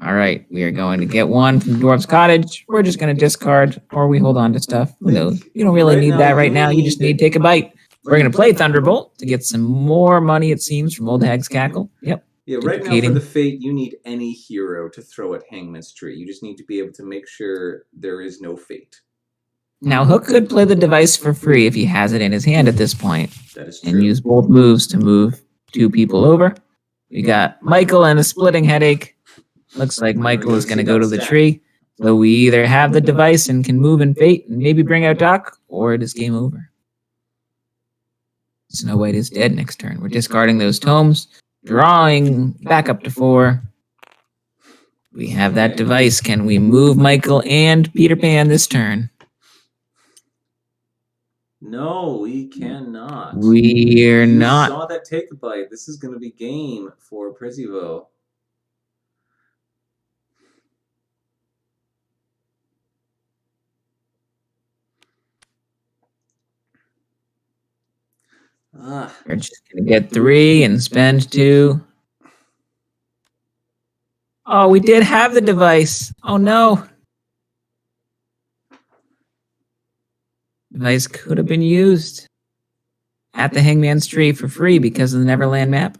All right, we are going to get 1 from Dwarf's Cottage. We're just going to discard, or we hold on to stuff. Who knows? You don't really need that right now. You just need to take a bite. We're going to play Thunderbolt to get some more money, it seems, from Old Hag's Cackle. Yep. Yeah, right now for the Fate, you need any hero to throw at Hangman's Tree. You just need to be able to make sure there is no Fate. Now, Hook could play the device for free if he has it in his hand at this point. That is true. And use both moves to move 2 people over. We got Michael and a splitting headache. Looks like Michael is going to go to the tree. So we either have the device and can move in Fate and maybe bring out Doc, or it is game over. Snow White is dead next turn. We're discarding those tomes, drawing back up to 4. We have that device. Can we move Michael and Peter Pan this turn? No, we cannot. We're not. You saw that Take a Bite. This is going to be game for Prezzivo. We're just going to get 3 and spend 2. Oh, we did have the device. Oh, no. Device could have been used at the Hangman's Tree for free because of the Neverland map.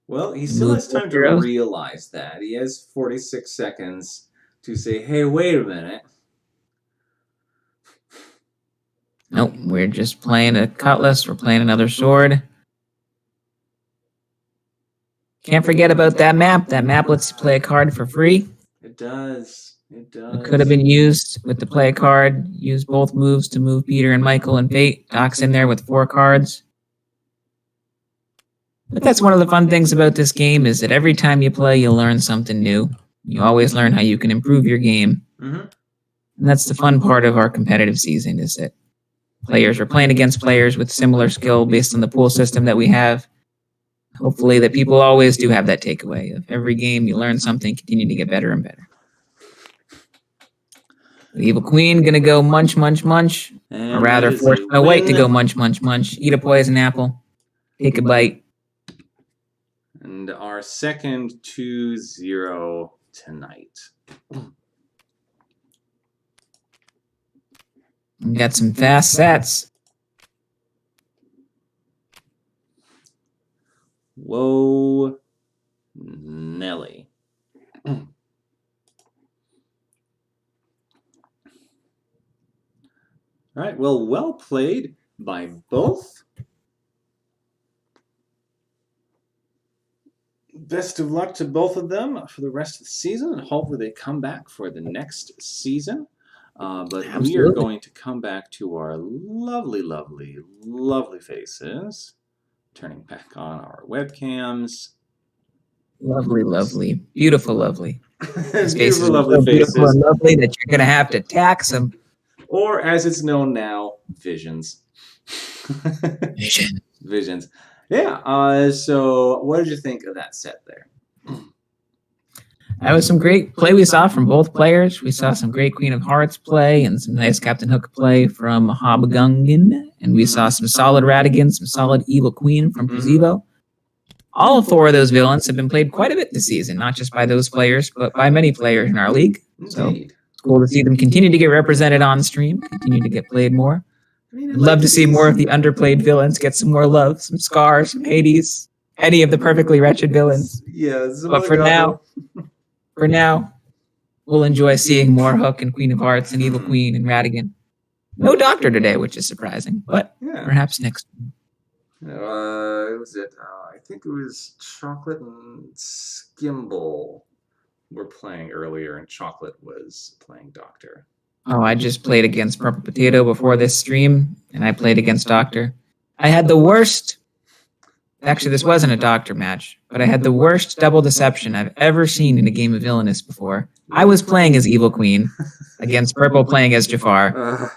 Well, he still has time to realize that. He has 46 seconds to say, hey, wait a minute. Nope, we're just playing a cutlass. We're playing another sword. Can't forget about that map. That map lets you play a card for free. It does. It does. It could have been used with the play a card. Use both moves to move Peter and Michael and Fate. Doc's in there with 4 cards. But that's one of the fun things about this game is that every time you play, you learn something new. You always learn how you can improve your game. Mm-hmm. And that's the fun part of our competitive season is that players are playing against players with similar skill based on the pool system that we have. Hopefully that people always do have that takeaway of every game you learn something, continue to get better and better. The Evil Queen gonna go munch, munch, munch. And or rather force Snow White to go munch, munch, munch. Eat a poison apple. Take a bite. And our second 2-0 tonight. We got some fast sets. Whoa, Nelly. All right, well played by both. Best of luck to both of them for the rest of the season, and hopefully they come back for the next season. But Absolutely. We are going to come back to our lovely, lovely, lovely faces. Turning back on our webcams. Lovely, lovely. Beautiful, lovely. These Beautiful, lovely faces. Beautiful and lovely that you're going to have to tax them. Or, as it's known now, visions. Vision. Visions. Yeah, so what did you think of that set there? That was some great play we saw from both players. We saw some great Queen of Hearts play and some nice Captain Hook play from Hobgoblin. and we saw some solid Radigan, some solid Evil Queen from Prezebo. All 4 of those villains have been played quite a bit this season, not just by those players, but by many players in our league. So it's cool to see them continue to get represented on stream, continue to get played more. I'd love to see more of the underplayed villains get some more love, some Scar, some Hades, any of the perfectly wretched villains. Yeah, but for now, we'll enjoy seeing more Hook and Queen of Hearts and Evil Queen and Radigan. No Doctor today, which is surprising, but perhaps next time. Was it? I think it was Chocolate and Skimble were playing earlier, and Chocolate was playing Doctor. Oh, I just played against Purple Potato before this stream, and I played against Doctor. I had the worst... Actually, this wasn't a Doctor match, but I had the worst double deception I've ever seen in a game of Villainous before. I was playing as Evil Queen, against Purple playing as Jafar.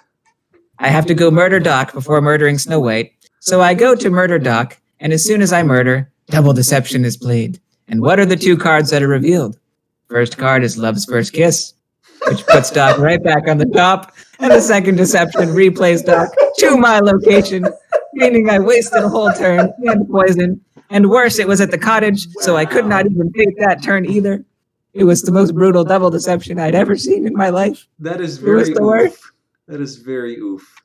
I have to go murder Doc before murdering Snow White, so I go to murder Doc, and as soon as I murder, double deception is played. And what are the 2 cards that are revealed? First card is Love's First Kiss, which puts Doc right back on the top, and the second deception replays Doc to my location, meaning I wasted a whole turn and poison. And worse, it was at the cottage, so I could not even take that turn either. It was the most brutal double deception I'd ever seen in my life. That is very oof. That is very oof.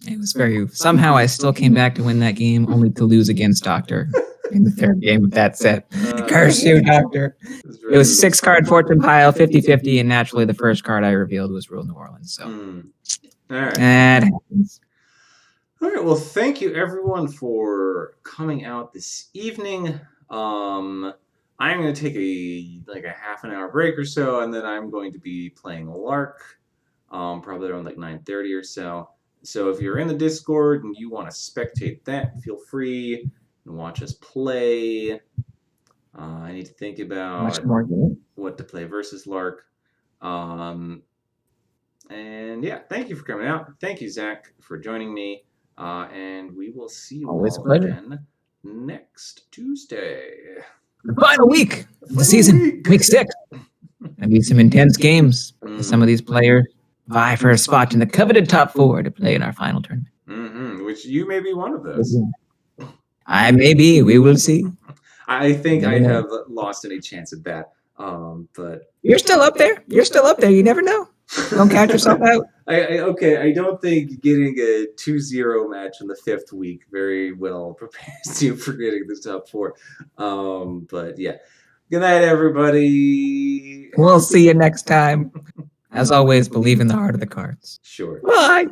It was very oof. Somehow I still came back to win that game, only to lose against Doctor in the 3rd game of that set. Curse you, Doctor. It was 6-card fortune pile, 50-50, and naturally the first card I revealed was Rule New Orleans. So all right. That happens. All right. Well, thank you everyone for coming out this evening. I'm going to take a half an hour break or so, and then I'm going to be playing Lark, probably around 9:30 or so. So if you're in the Discord and you want to spectate that, feel free and watch us play. I need to think about what to play versus Lark. And yeah, thank you for coming out. Thank you, Zach, for joining me. And we will see you all again next Tuesday. The final week of the season, week 6. There'll be some intense games. Some of these players vie for a spot in the coveted top 4 to play in our final tournament. Which you may be one of those. I may be. We will see. I think I have lost any chance at that. But you're still up there. You never know. Don't count yourself out. I don't think getting a 2-0 match in the 5th week very well prepares you for getting the top 4. But yeah. Good night, everybody. We'll see you next time. As always, believe in the heart of the cards. Sure. Bye.